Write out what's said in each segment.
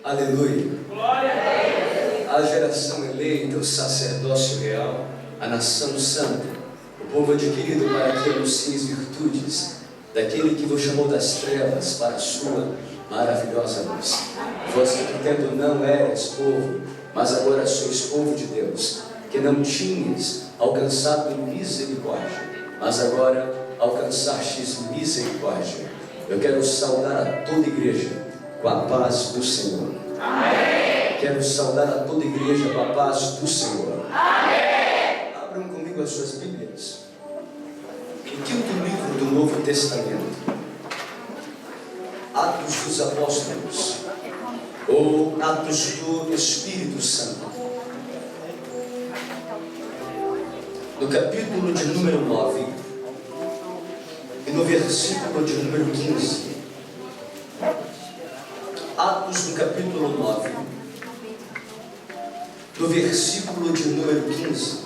Aleluia. Glória a Deus. A geração eleita, o sacerdócio real, a nação santa, o povo adquirido para que anuncie as virtudes daquele que vos chamou das trevas para a sua maravilhosa luz. Vós que no tempo não eras povo, mas agora sois povo de Deus, que não tinhas alcançado misericórdia, mas agora alcançastes misericórdia. Eu quero saudar a toda igreja com a paz do Senhor. Amém. Quero saudar a toda igreja com a paz do Senhor. Amém. Abram comigo as suas Bíblias. No quinto livro do Novo Testamento, Atos dos Apóstolos, ou Atos do Espírito Santo, no capítulo de número 9 e no versículo de número 15. Atos no capítulo 9, no versículo de número 15.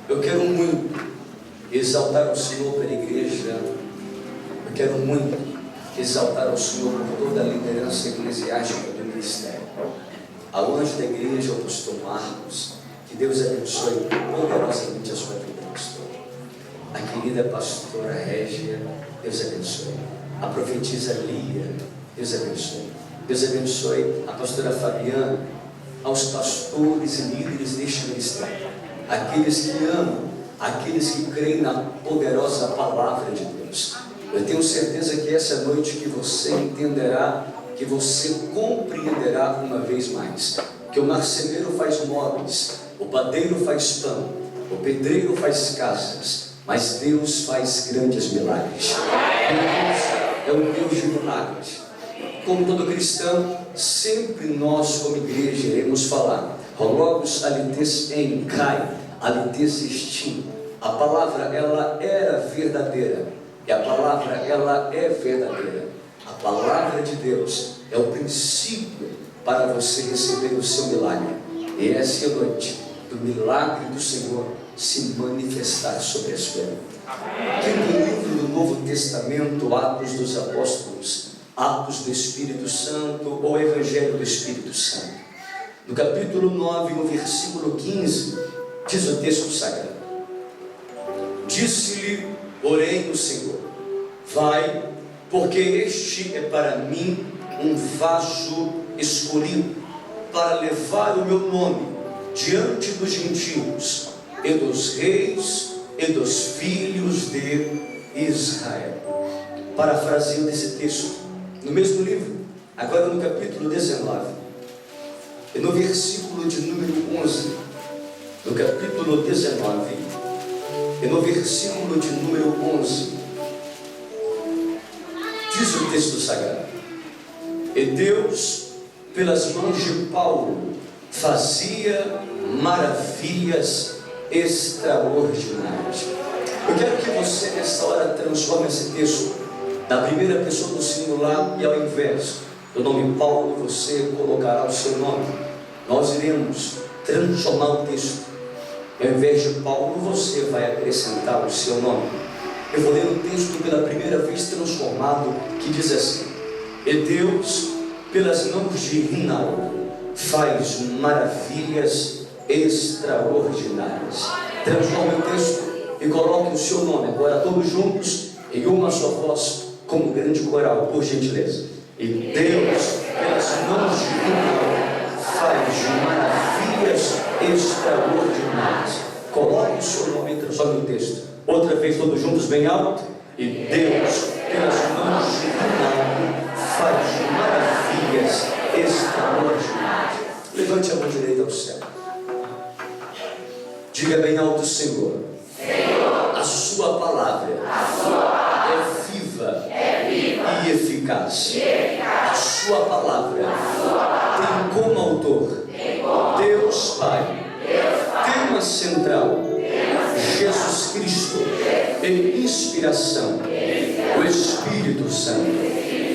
Eu quero muito exaltar o Senhor pela igreja. Eu quero muito exaltar o Senhor por toda a liderança eclesiástica do ministério. Ao anjo da igreja, o pastor Marcos, que Deus abençoe poderosamente a sua vida, pastor. A querida pastora Régia, Deus abençoe. A profetisa Lia, Deus abençoe. Deus abençoe a pastora Fabiana, aos pastores e líderes deste ministério, aqueles que amam, aqueles que creem na poderosa palavra de Deus. Eu tenho certeza que essa noite que você entenderá, que você compreenderá uma vez mais, que o marceneiro faz móveis, o padeiro faz pão, o pedreiro faz casas, mas Deus faz grandes milagres. Deus é um Deus de milagres. Como todo cristão, sempre nós como igreja iremos falar Logos alites em Kai, alites estim. A palavra ela era verdadeira, e a palavra ela é verdadeira. A palavra de Deus é o princípio para você receber o seu milagre. E essa é a noite do milagre do Senhor se manifestar sobre a sua vida. Quinto livro do Novo Testamento, Atos dos Apóstolos, Atos do Espírito Santo, ou Evangelho do Espírito Santo. No capítulo 9, no versículo 15, diz o texto sagrado: Disse-lhe, porém, o Senhor: Vai, porque este é para mim um vaso escolhido, para levar o meu nome diante dos gentios, e dos reis, e dos filhos de Israel. Parafraseando esse texto, no mesmo livro, agora no capítulo 19, e no versículo de número 11, no capítulo 19, e no versículo de número 11, diz o texto sagrado: E Deus, pelas mãos de Paulo, fazia maravilhas extraordinárias. Eu quero que você nesta hora transforme esse texto da primeira pessoa do singular e ao invés do nome Paulo, você colocará o seu nome. Nós iremos transformar o texto. Ao invés de Paulo, você vai acrescentar o seu nome. Eu vou ler o texto pela primeira vez transformado, que diz assim: E Deus, pelas mãos de Rinaldo, faz maravilhas extraordinárias. Transforme o texto e coloque o seu nome, agora todos juntos, em uma só voz, como grande coral, por gentileza. E Deus, pelas mãos de Rinaldo, faz maravilhas extraordinárias. Coloque o seu nome e transforme o texto. Outra vez, todos juntos, bem alto. E Deus, pelas mãos de Rinaldo, faz maravilhas extraordinárias. Levante a mão direita ao céu. Diga bem alto: Senhor, a sua palavra é viva e eficaz. A sua palavra tem como autor Deus Pai, tema central Jesus Cristo, em inspiração o Espírito Santo.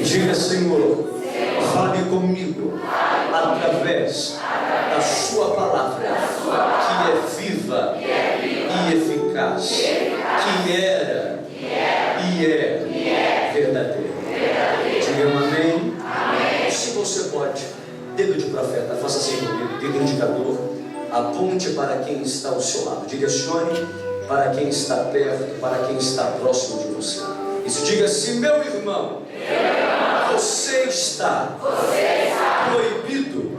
Diga: Senhor, fale comigo através da sua palavra, que é viva e eficaz, que era e é verdadeira. Diga um amém. Se você pode, dedo de profeta, faça assim comigo, dedo indicador, aponte para quem está ao seu lado, direcione para quem está perto, para quem está próximo de você. Isso, diga assim: meu irmão, você está proibido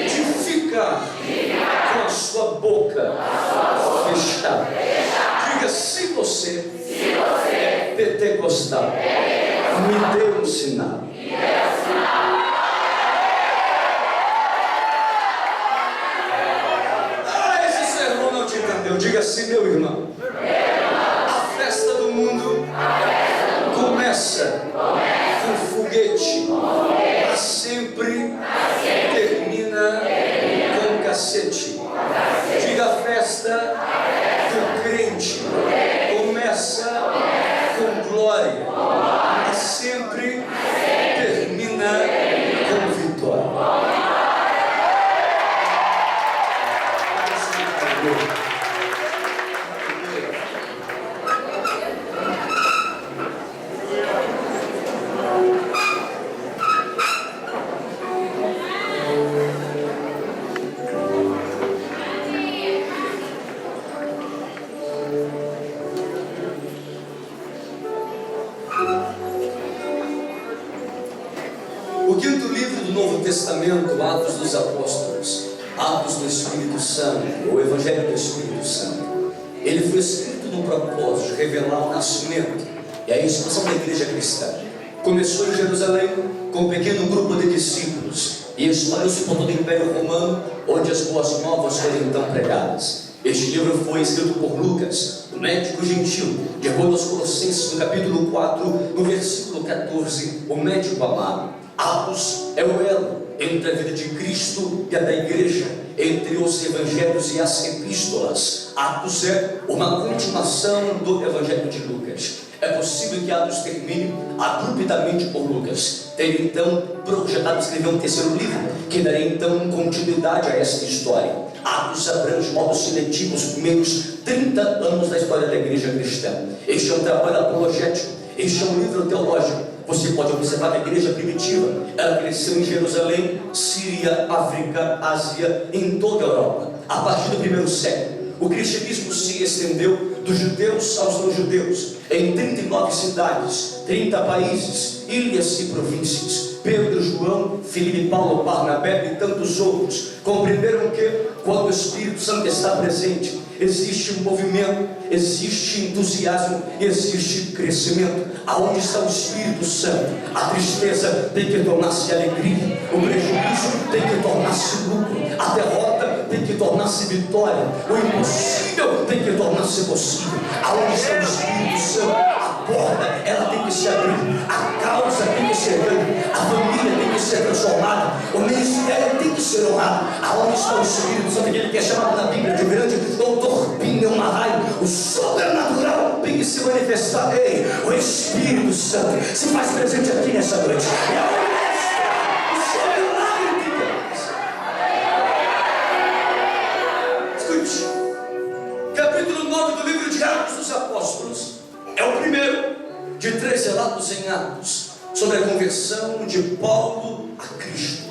de ficar com a sua boca fechada. Diga: se você é pentecostal, me dê um sinal. Esse sermão não te entendeu. Diga assim: meu irmão, a festa do mundo começa com foguete, mas sempre termina com cacete. Diga: a festa do crente começa com glória, mas sempre termina com vitória. O quinto livro do Novo Testamento, Atos dos Apóstolos, Atos do Espírito Santo, o Evangelho do Espírito Santo, ele foi escrito no propósito de revelar o nascimento e a expansão da igreja cristã. Começou em Jerusalém com um pequeno grupo de discípulos e espalhou-se por todo o Império Romano, onde as boas novas foram então pregadas. Este livro foi escrito por Lucas, o médico gentil, de acordo aos Colossenses, no capítulo 4, no versículo 14, o médico amado. Atos é o elo entre a vida de Cristo e a da igreja, entre os evangelhos e as epístolas. Atos é uma continuação do evangelho de Lucas. É possível que Atos termine abruptamente por Lucas. Teria então projetado escrever um terceiro livro, que daria então continuidade a esta história. Atos abrange de modo seletivo os primeiros 30 anos da história da igreja cristã. Este é um trabalho apologético, este é um livro teológico. Você pode observar a igreja primitiva, ela cresceu em Jerusalém, Síria, África, Ásia, em toda a Europa. A partir do primeiro século, o cristianismo se estendeu dos judeus aos não-judeus, em 39 cidades, 30 países, ilhas e províncias. Pedro, João, Filipe, Paulo, Barnabé e tantos outros compreenderam que, quando o Espírito Santo está presente, existe um movimento, existe entusiasmo, existe crescimento. Aonde está o Espírito Santo, a tristeza tem que tornar-se alegria, o prejuízo tem que tornar-se lucro, a derrota tem que tornar-se vitória, o impossível tem que tornar-se possível. Aonde está o Espírito Santo, a porta ela tem que se abrir, a causa tem que ser ganha, a família tem que ser transformada, o ministério tem que ser honrado. Aonde está o Espírito Santo, aquele que é chamado na Bíblia de grande doutor Pneumarai, o sobrenatural tem que se manifestar. Ei, o Espírito Santo se faz presente aqui nessa noite. É o sobrenatural de Deus. Escute, capítulo 9 do livro de Atos dos Apóstolos é o primeiro de 3 relatos em Atos sobre a conversão de Paulo a Cristo.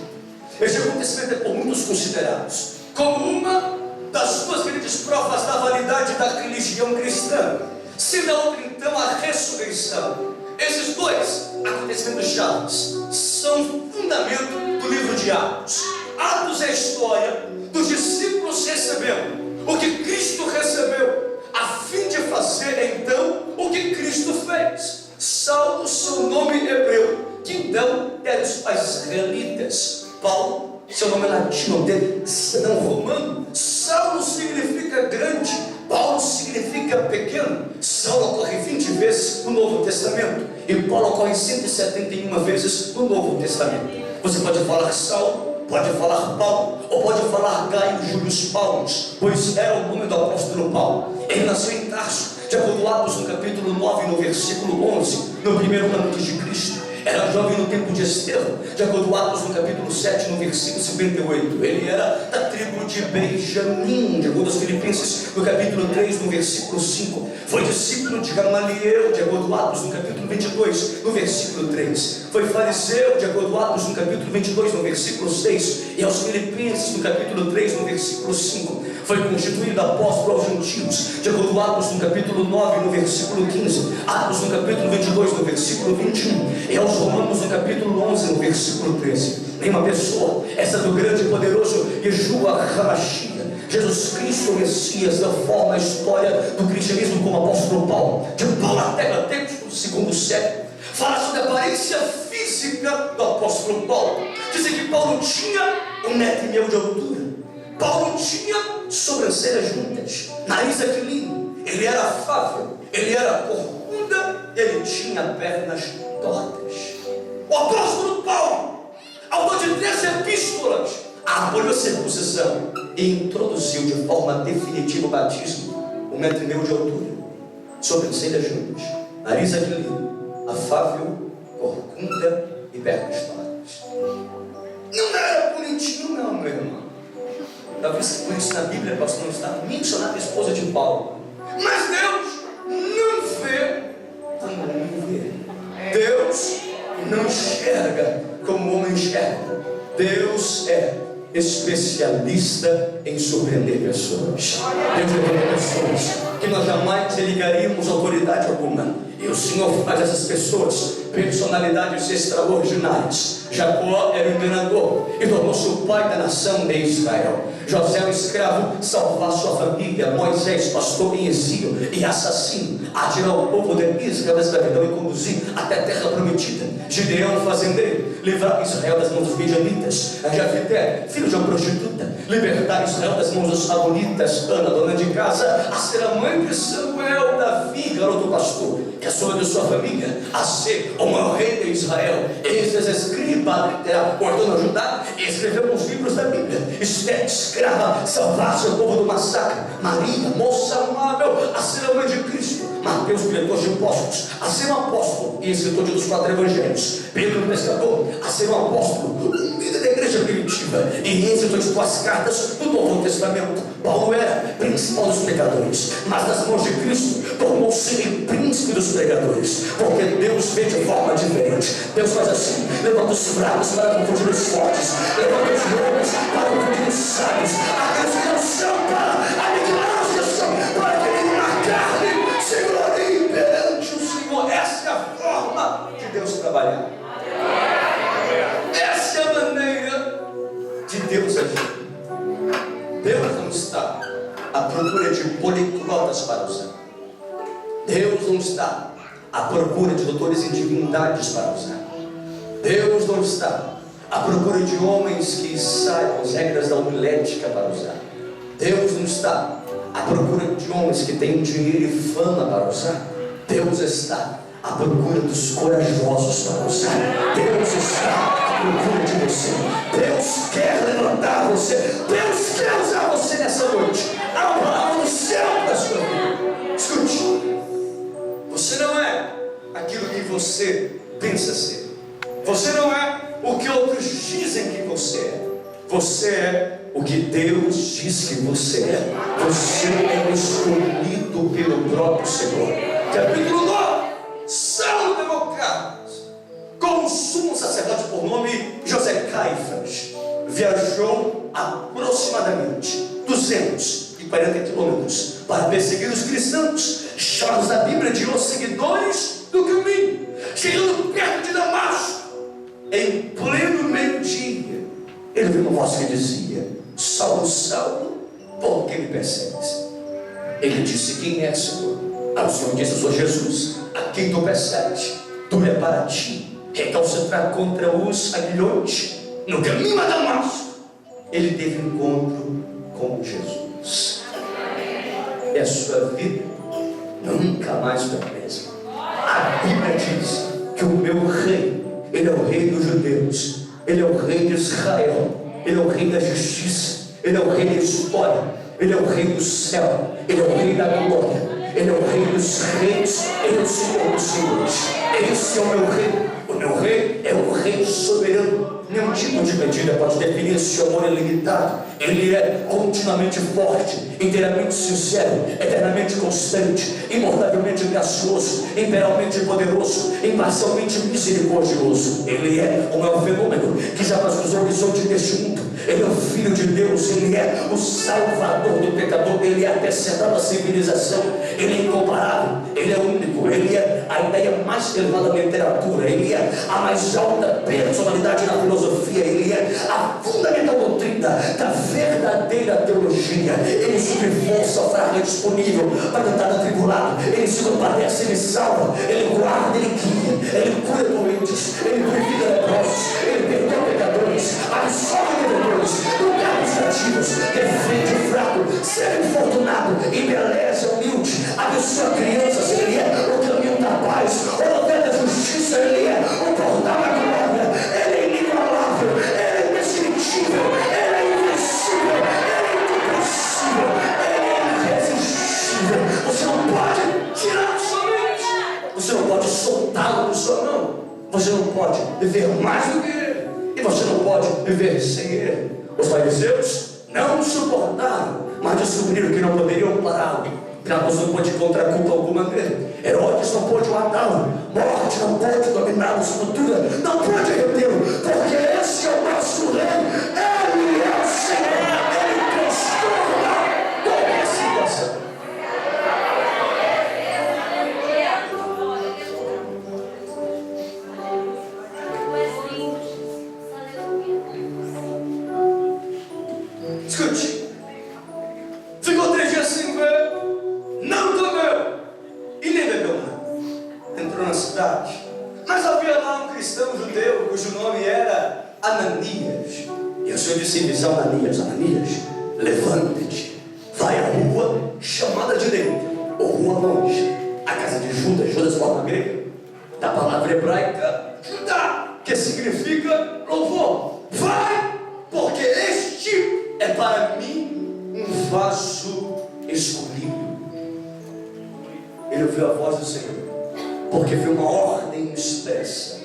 Este acontecimento é por muitos considerados como uma das duas grandes provas da validade da religião cristã, sendo a outra então a ressurreição. Esses dois acontecimentos chaves são o fundamento do livro de Atos. Atos é a história dos discípulos recebendo o que Cristo recebeu, a fim de fazer então o que Cristo fez. Saulo, seu nome hebreu, que então eram os pais israelitas. Paulo, seu nome latino dele, cidadão romano. Saulo significa grande, Paulo significa pequeno. Saulo ocorre 20 vezes no Novo Testamento e Paulo ocorre 171 vezes no Novo Testamento. Você pode falar Saulo, pode falar Paulo, ou pode falar Gaio Júlio Paulo, pois era o nome do apóstolo Paulo. Ele nasceu em Tarso, de acordo com Atos no capítulo 9, no versículo 11, no primeiro ano antes de Cristo. Era jovem no tempo de Estevão, de acordo com Atos no capítulo 7, no versículo 58. Ele era da tribo tribo de Benjamim, de acordo aos Filipenses, no capítulo 3, no versículo 5. Foi discípulo de Gamaliel, de acordo a Atos, no capítulo 22, no versículo 3. Foi fariseu, de acordo a Atos, no capítulo 22, no versículo 6. E aos Filipenses, no capítulo 3, no versículo 5. Foi constituído apóstolo aos gentios, de acordo a Atos, no capítulo 9, no versículo 15. Atos, no capítulo 22, no versículo 21. E aos Romanos, no capítulo 11, no versículo 13. Nenhuma pessoa, essa do grande e poderoso Yeshua HaMashiach, Jesus Cristo, o Messias, da forma a história do cristianismo como apóstolo Paulo, de Paulo até Mateus, no segundo século, fala sobre a aparência física do apóstolo Paulo. Dizem que Paulo tinha 1,5 metro de altura, Paulo tinha sobrancelhas juntas, nariz aquilíneo, ele era afável, ele era corcunda, ele tinha pernas tortas. O apóstolo Paulo, autor de 3 epístolas, aboliu a circuncisão e introduziu de forma definitiva o batismo. 1,5 metro de altura, sobrancelhas juntas, nariz aquilíneo, afável, corcunda e pernas tortas. Não era bonitinho não, meu irmão. Talvez por isso na Bíblia, pastor, não está mencionada a esposa de Paulo. Mas Deus não vê como o homem vê. Deus não enxerga como o homem enxerga. Deus é especialista em surpreender pessoas. Deus levanta pessoas que nós jamais ligaríamos autoridade alguma, e o Senhor faz essas pessoas personalidades extraordinárias. Jacó era o enganador e tornou-se o pai da nação de Israel. José, o escravo, salvar sua família. Moisés, pastor em exílio e assassino, a tirar o povo de Israel da escravidão e conduzir até a terra prometida. Gideão, fazendeiro, livrar Israel das mãos dos midianitas. Jefté, filho de uma prostituta, libertar Israel das mãos dos amonitas. Ana, dona de casa, a ser a mãe de Samuel. Davi, garoto pastor, que é sua de sua família, a ser o maior rei de Israel. Esdras, escriba, ordou ajudar e escreveu nos livros da Bíblia. Esther, escrava, salvar seu povo do massacre. Maria, moça amável, a ser a mãe de Cristo. Mateus, diretor de impostos, a ser um apóstolo e escritor dos 4 evangelhos. Pedro, pescador, a ser um apóstolo, líder da igreja primitiva e escritor de 2 cartas do Novo Testamento. Paulo era principal dos pecadores, mas nas mãos de Cristo tornou-se príncipe dos pregadores, porque Deus vê de forma diferente. Deus faz assim: levanta os fracos para confundir os fortes, levanta os loucos para confundir os sábios, aqueles que não são para aniquilar os que são, para que nem na carne se gloriem perante o Senhor. Essa é a forma de Deus trabalhar. Essa é a maneira de Deus agir. Deus não está à procura de policlotas para usar. Deus não está à procura de doutores em divindades para usar. Deus não está à procura de homens que saibam as regras da homilética para usar. Deus não está à procura de homens que têm dinheiro e fama para usar. Deus está à procura dos corajosos para usar. Deus está à procura de você. Deus quer levantar você. Deus quer usar você nessa noite. Há uma palavra no céu da sua vida. Escute. Você não é aquilo que você pensa ser. Você não é o que outros dizem que você é. Você é o que Deus diz que você é. Você é escolhido pelo próprio Senhor. Capítulo 9. São democratas. Com o sumo sacerdote por nome José Caifás, viajou aproximadamente 240 quilômetros para perseguir os cristãos, chamados na Bíblia de os seguidores do caminho. Chegando perto de Damasco, em pleno meio-dia, ele viu uma voz que dizia: Saulo, Saulo, por que me persegues? Ele disse: quem é, Senhor? O Senhor disse: eu sou Jesus, a quem tu persegues. Tu é para ti recalcitrar contra os aguilhões. No caminho a Damasco, ele teve encontro com Jesus. E a sua vida nunca mais foi a mesma. A Bíblia diz que o meu rei, ele é o rei dos judeus, ele é o rei de Israel, ele é o rei da justiça, ele é o rei da história, ele é o rei do céu, ele é o rei da glória, ele é o rei dos reis, ele é o Senhor dos senhores. Esse é o meu rei. O meu rei é o rei soberano. Nenhum tipo de medida pode definir esse amor ilimitado. Ele é continuamente forte, inteiramente sincero, eternamente constante, imortalmente gracioso, imperialmente poderoso, imparcialmente misericordioso. Ele é o maior fenômeno que jamais cruzou o horizonte deste mundo. Ele é o Filho de Deus, Ele é o Salvador do pecador, Ele é acrescentado à civilização, Ele é incomparável, Ele é único, Ele é a ideia mais elevada da literatura, Ele é a mais alta personalidade na filosofia, Ele é a fundamental doutrina da verdadeira teologia. Ele supre força fraca disponível para tentar atribulado, Ele se compadece, Ele salva, Ele guarda, Ele guia, Ele cura doentes, Ele purifica leprosos, Ele perdoa pecadores, absolve devedores, lugares cativos, defende o fraco, serve o infortunado, embeleza o humilde, abençoa crianças. Ele é o caminho da paz, o poder da justiça. Ele é o portal da glória. Ele é inigualável, Ele é indescritível, Ele é invencível, Ele é impossível, Ele é irresistível. Você não pode tirar da sua mente, você não pode soltá-lo da sua mão, você não pode viver mais do que Ele, e você não pode viver sem Ele. Os fariseus não suportaram, mas descobriram que não poderiam pará-lo. Pilatos não pôde encontrar culpa alguma nele. Herodes não pôde matá-lo. Morte não pôde dominá-lo. Sepultura não pôde retê-lo, porque esse é o nosso rei. Ele é o Senhor. Ele transforma qualquer situação. Escute. Ficou 3 dias sem ver, não comeu e nem bebeu nada. Entrou na cidade, mas havia lá um cristão judeu cujo nome era Ananias. E o Senhor disse em visão: Ananias, Ananias, levanta-te, vai à rua chamada direita, ou rua longe, a casa de Judas. Judas forma grega, da palavra hebraica Judá, que significa louvor. Vai, porque este é para mim um vaso escolhido. Ele ouviu a voz do Senhor, porque foi uma ordem expressa,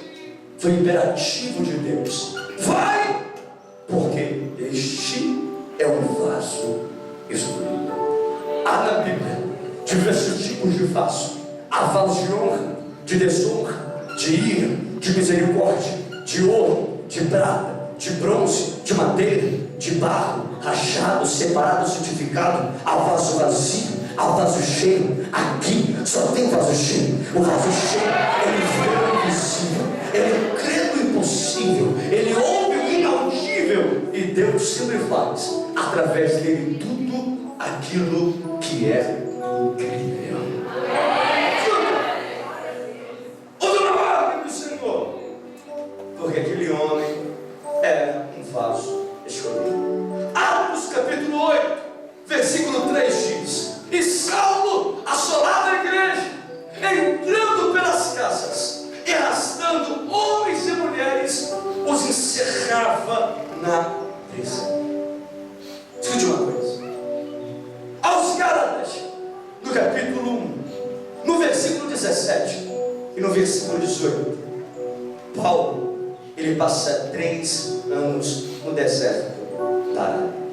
foi um imperativo de Deus. Vai, porque este é um vaso escolhido. Há na Bíblia diversos tipos de vaso. Há vasos de honra, de desonra, de ira, de misericórdia, de ouro, de prata, de bronze, de madeira, de barro, rachado, separado, santificado. Há vaso vazio, há vaso cheio. Aqui só tem vaso cheio. O vaso cheio, ele vê o invisível, ele crê no impossível, ele ouve o inaudível, e Deus sempre faz através dele tudo aquilo que é incrível. Ouça uma ordem do Senhor, porque aquele homem era um vaso escolhido. Atos capítulo 8, versículo 3 diz: e Saulo assolava a igreja, entrando pelas casas e arrastando homens e mulheres, os encerrava na prisão. Escute uma coisa. Aos Gálatas, no capítulo 1, no versículo 17 e no versículo 18, Paulo, ele passa 3 anos no deserto da Arábia.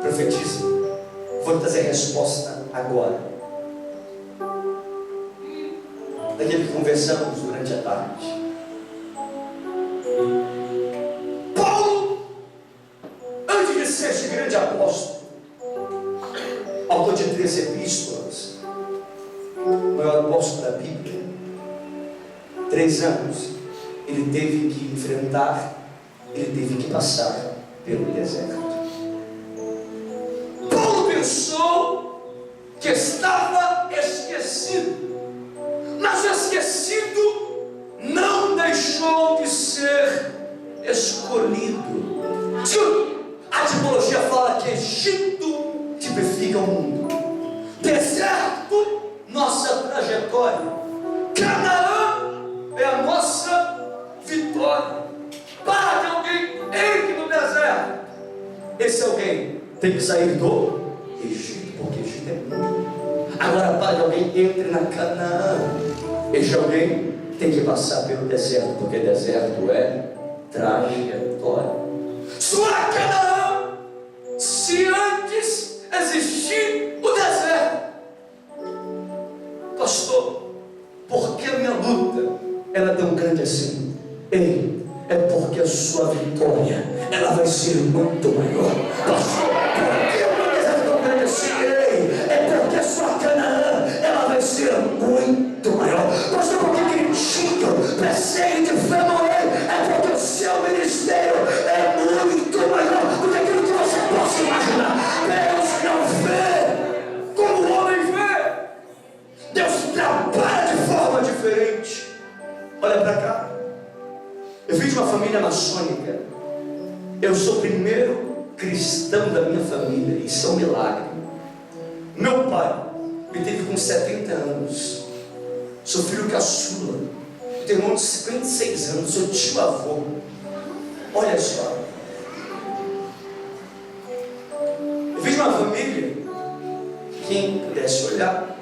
Profetiza. Vou trazer a resposta agora, daquilo que conversamos durante a tarde. Paulo, antes de ser este grande apóstolo, autor de 3 epístolas, o maior apóstolo da Bíblia, 3 anos ele teve que enfrentar, ele teve que passar pelo deserto. Paulo pensou que estava esquecido, mas esquecido não deixou de ser escolhido. A tipologia fala que Egito tipifica o mundo, deserto, nossa trajetória, Canaã é a nossa vitória. Para que alguém entre no deserto, esse alguém tem que sair do Egito, porque Egito é mundo. Agora, para que alguém entre na Canaã, esse alguém tem que passar pelo deserto, porque deserto é trajetória. Sua Canaã, se antes existir o deserto. Pastor, por que a minha luta ela é tão grande assim? Ei, é porque a sua vitória ela vai ser muito maior. Pastor, por que o meu deserto é tão grande assim? Ei, é porque a sua Canaã ela vai ser muito maior. Pastor, por que Cristo precede de fé morrer? É porque o seu ministério é muito maior do que aquilo que você possa imaginar. Deus não vê como o homem vê. Deus trabalha de forma diferente. Olha para cá. Eu vim de uma família maçônica. Eu sou o primeiro cristão da minha família. Isso é um milagre. Meu pai me teve com 70 anos. Sou filho caçula. Eu tenho irmão de 56 anos. Sou tio avô. Olha só. Eu vim de uma família. Quem pudesse olhar,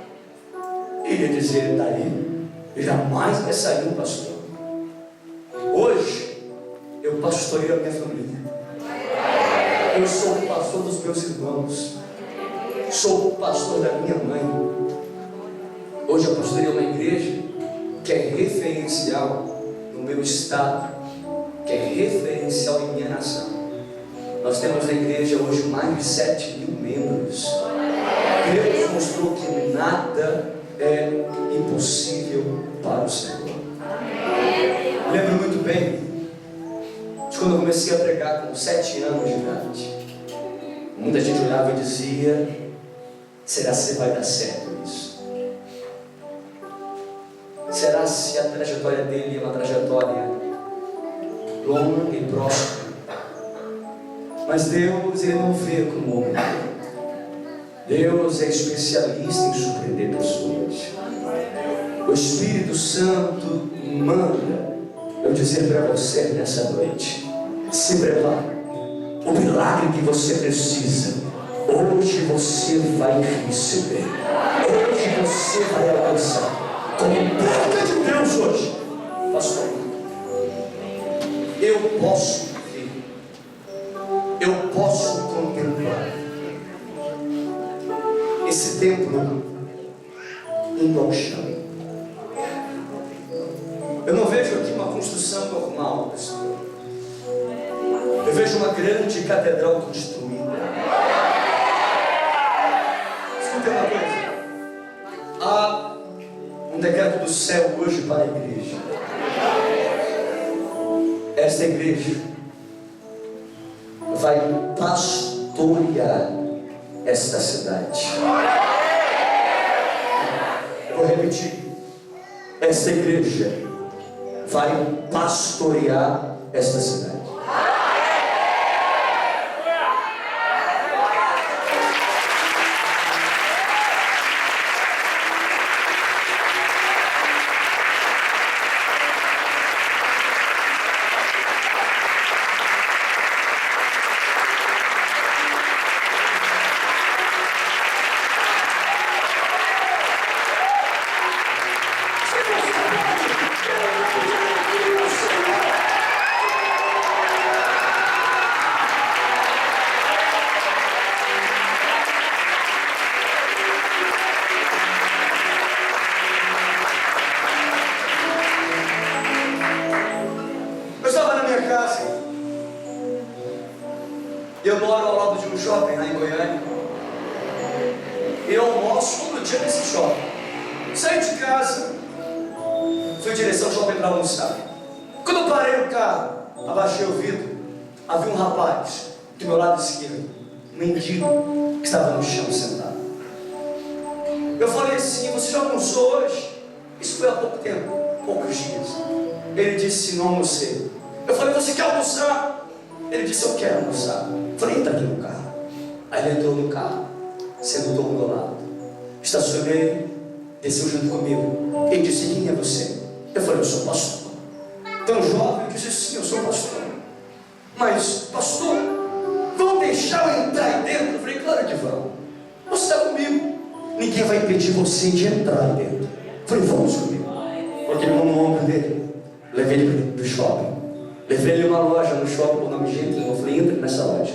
iria dizer: ele está ali. Jamais vai sair um pastor. Hoje, eu pastoreio a minha família. Eu sou o pastor dos meus irmãos. Sou o pastor da minha mãe. Hoje eu pastoreio uma igreja que é referencial no meu estado, que é referencial em minha nação. Nós temos na igreja hoje mais de 7.000 membros. Deus mostrou que nada é impossível para o Senhor. Eu lembro muito bem de quando eu comecei a pregar com 7 anos de idade. Muita gente olhava e dizia: será se vai dar certo isso? Será se a trajetória dele é uma trajetória longa e próspera? Mas Deus, ele não vê como o homem vê. Deus é especialista em surpreender pessoas. O Espírito Santo manda eu dizer para você nessa noite: se prepare. O milagre que você precisa, hoje você vai receber. Hoje você vai alcançar. Como boca de Deus hoje. Pastor, eu posso ver, eu posso contemplar esse templo indo ao chão. Eu não vejo aqui uma construção normal, pastor. Eu vejo uma grande catedral construída. Escuta uma coisa. Há um decreto do céu hoje para a igreja. Esta igreja vai pastorear esta cidade. Vou repetir. Esta igreja vai pastorear esta cidade. Eu moro ao lado de um shopping lá em Goiânia. E eu almoço todo dia nesse shopping. Saí de casa, fui em direção ao shopping para almoçar. Quando eu parei o carro, abaixei o vidro, havia um rapaz do meu lado esquerdo, um mendigo, que estava no chão sentado. Eu falei assim: você já almoçou hoje? Isso foi há pouco tempo, poucos dias. Ele disse: não almocei. Eu falei: você quer almoçar? Ele disse: eu quero almoçar. Eu falei: entra aqui no carro. Aí ele entrou no carro, sentou ao meu lado, estacionei, desceu junto comigo. Ele disse: quem é você? Eu falei: eu sou pastor. Tão jovem, eu disse: sim, eu sou pastor. Mas, pastor, vão deixar eu entrar aí dentro? Eu falei: claro que vão. Você está comigo, ninguém vai impedir você de entrar aí dentro. Eu falei: vamos comigo. Coloquei a mão no ombro dele, levei ele para o shopping. Levei ele numa loja no shopping, o nome Gentil. Eu falei, entra nessa loja,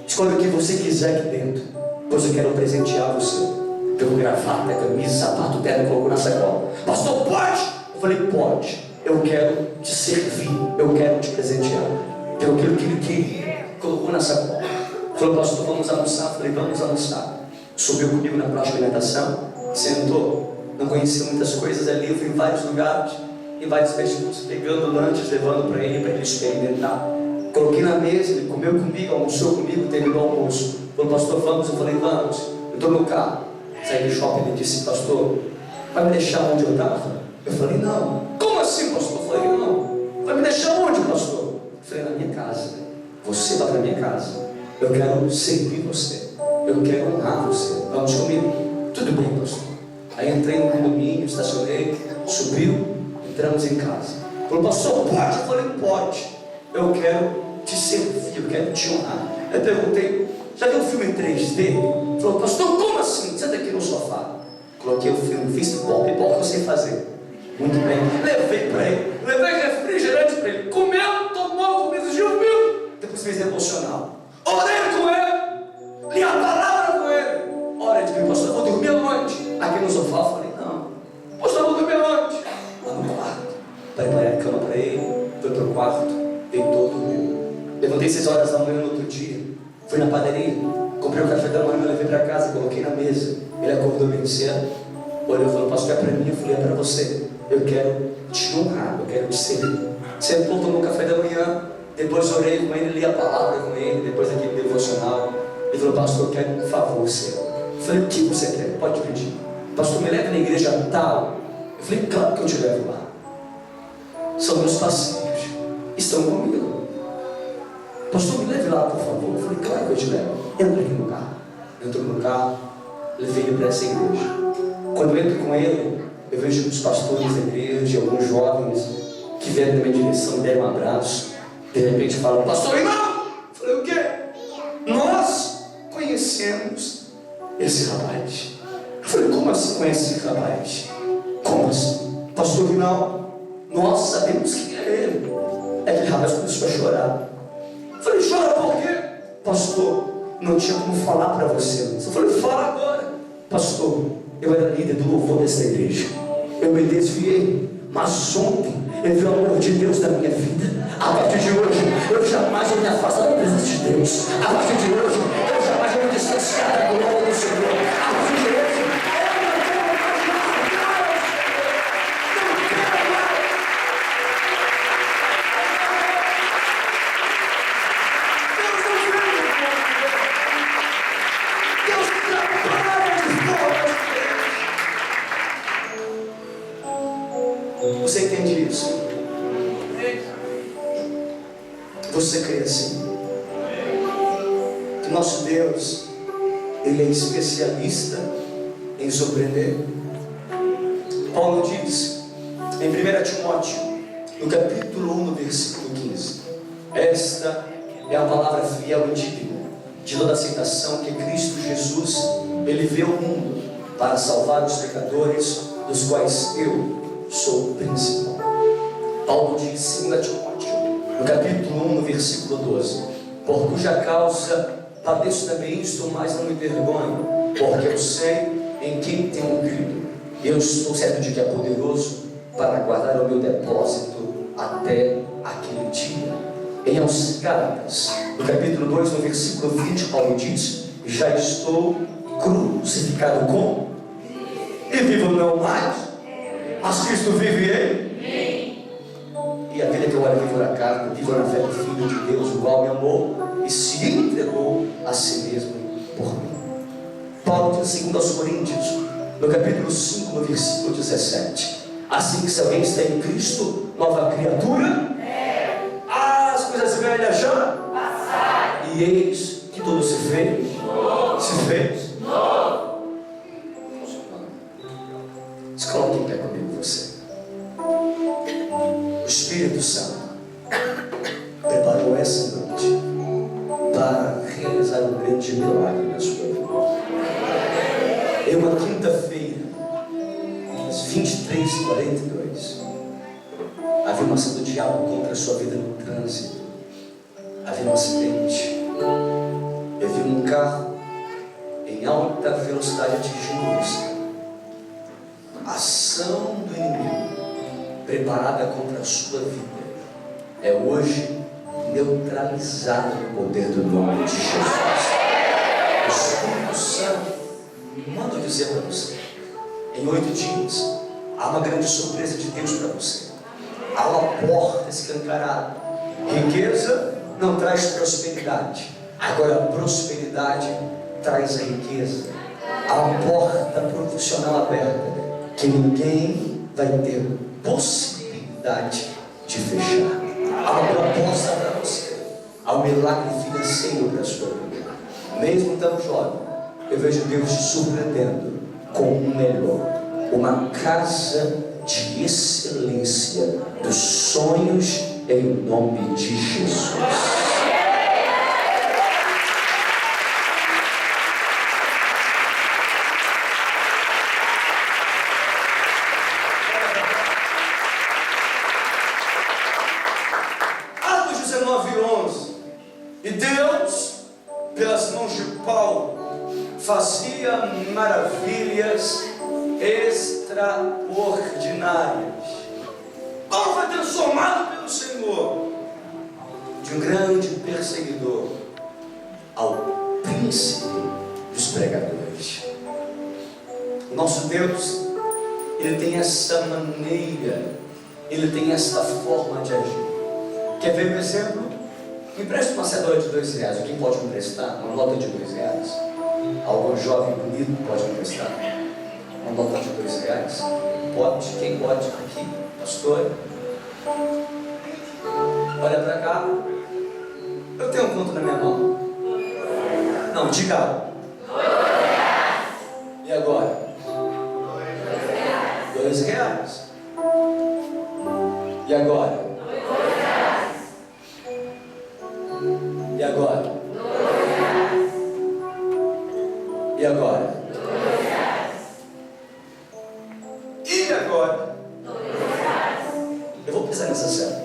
escolha o que você quiser aqui dentro, pois eu quero presentear você. Pegou gravata, camisa, sapato, terno, colocou na sacola. Pastor, pode? Eu falei, pode. Eu quero te servir, eu quero te presentear. Pegou aquilo que ele queria, colocou na sacola. Falou, pastor, vamos almoçar? Eu falei, vamos almoçar. Subiu comigo na praça de alimentação, sentou. Não conhecia muitas coisas ali, eu fui em vários lugares, em vários festivais, pegando lanches, levando para ele experimentar. Coloquei na mesa, ele comeu comigo, almoçou comigo, terminou o almoço. Falou, pastor, vamos? Eu falei, vamos. Eu estou no carro. Saí do shopping, ele disse, pastor, vai me deixar onde eu estava? Eu falei, não. Como assim, pastor? Eu falei, não. Vai me deixar onde, pastor? Eu falei, na minha casa. Você vai para minha casa. Eu quero servir você. Eu quero honrar você. Vamos comigo? Tudo bem, pastor. Aí entrei no condomínio, estacionei, subiu, entramos em casa. Falou, pastor, pode? Eu falei, pode. Eu quero te servir, eu quero te honrar. Eu perguntei, já viu um filme em 3D? Falou, pastor, como assim? Senta aqui no sofá. Coloquei o filme, fiz pipoca eu sei fazer. Muito bem. Levei para ele, levei refrigerante para ele. Comeu, tomou, comida, dormiu. Depois fez devocional. Orei com ele, li a palavra com ele. Hora de mim, pastor, eu vou dormir aonde? Aqui no sofá. Eu falei, não. Pastor, eu vou dormir aonde? Lá no quarto. Preparei a cama para ele, foi para o quarto, deitou, dormiu. Levantei 6 horas da manhã no outro dia. Fui na padaria, comprei o café da manhã, levei para casa, coloquei na mesa. Ele acordou bem cedo, olhou e falou, pastor, é para mim? Eu falei, é para você. Eu quero te honrar, eu quero te servir. Sentou, tomou café da manhã, depois orei com ele, li a palavra com ele, depois aquele devocional. Ele falou, pastor, eu quero um favor seu. Eu falei, o que você quer? Pode pedir. Pastor, me leve na igreja tal. Eu falei, claro que eu te levo lá. São meus parceiros, estão comigo. Pastor, me leve lá, por favor. Eu falei, claro que eu te levo. Entra aqui no carro. Entrou no carro, levei ele para essa igreja. Quando eu entro com ele, eu vejo os pastores da igreja, alguns jovens que vieram da minha direção, me deram um abraço. De repente falam, pastor, irmão! Eu falei, o quê? Nós conhecemos esse rapaz. Eu falei, como assim conhece esse rapaz? Como assim? Pastor, irmão, nós sabemos quem é ele. Aquele rapaz começou a chorar. Eu falei, chora por quê? Pastor, não tinha como falar para você. Eu falei, fala agora. Pastor, eu era líder do louvor dessa igreja. Eu me desviei, mas ontem eu vi o amor de Deus na minha vida. A partir de hoje, eu jamais vou me afastar da presença de Deus. A partir de hoje, eu jamais vou me distanciar da glória do Senhor. A partir de hoje, você entende isso? Você crê assim? Que nosso Deus, Ele é especialista em surpreender. Paulo diz em 1 Timóteo, no capítulo 1, no versículo 15: esta é a palavra fiel e digna de toda aceitação, que Cristo Jesus, Ele veio ao mundo para salvar os pecadores, dos quais eu sou o principal. Paulo diz em 2 Timóteo, no capítulo 1, no versículo 12: por cuja causa padeço também isto, mas não me vergonho, porque eu sei em quem tenho crido, e eu estou certo de que é poderoso para guardar o meu depósito até aquele dia. Em aos Gálatas, no capítulo 2, no versículo 20, Paulo diz: já estou crucificado com, e vivo não mais, mas Cristo vive em. E a vida que eu agora vivo na carne, vivo na fé do Filho de Deus, o qual me amou e se entregou a si mesmo por mim. Paulo diz em 2 Coríntios, no capítulo 5, no versículo 17: assim que se alguém está em Cristo, nova criatura, as coisas velhas já passaram, e eis que tudo se fez novo. Se coloque em pé comigo, você. O Espírito Santo preparou essa noite para realizar um grande milagre na sua vida. Em uma quinta-feira, às 23h42, Havia uma ação do diabo contra a sua vida no trânsito. Havia um acidente. Havia um carro em alta velocidade atingindo você. Ação do inimigo preparada contra a sua vida é hoje neutralizada no poder do nome de Jesus. O Espírito Santo manda eu dizer para você, em 8 dias há uma grande surpresa de Deus para você. Há uma porta escancarada. Riqueza não traz prosperidade, agora a prosperidade traz a riqueza. Há uma porta profissional aberta que ninguém vai ter possibilidade de fechar. Há uma proposta para você, há um milagre financeiro para a sua vida. Mesmo tão jovem, eu vejo Deus te surpreendendo com o melhor, uma casa de excelência dos sonhos em nome de Jesus. Atos 19:11. E Deus, pelas mãos de Paulo, fazia maravilhas extraordinárias. Paulo foi transformado pelo Senhor de um grande perseguidor ao príncipe dos pregadores. O nosso Deus, Ele tem essa maneira, Ele tem essa forma de agir. Quer ver um exemplo? Me empresta uma cédula de R$2. Quem pode me emprestar? Uma nota de R$2. Algum jovem bonito pode me emprestar? Uma nota de R$2? Pode? Quem pode? Aqui, pastor. Olha para cá. Eu tenho um conto na minha mão. Não, diga. E agora? R$2. E agora? E agora? E agora? E agora? Eu vou pisar nessa cena.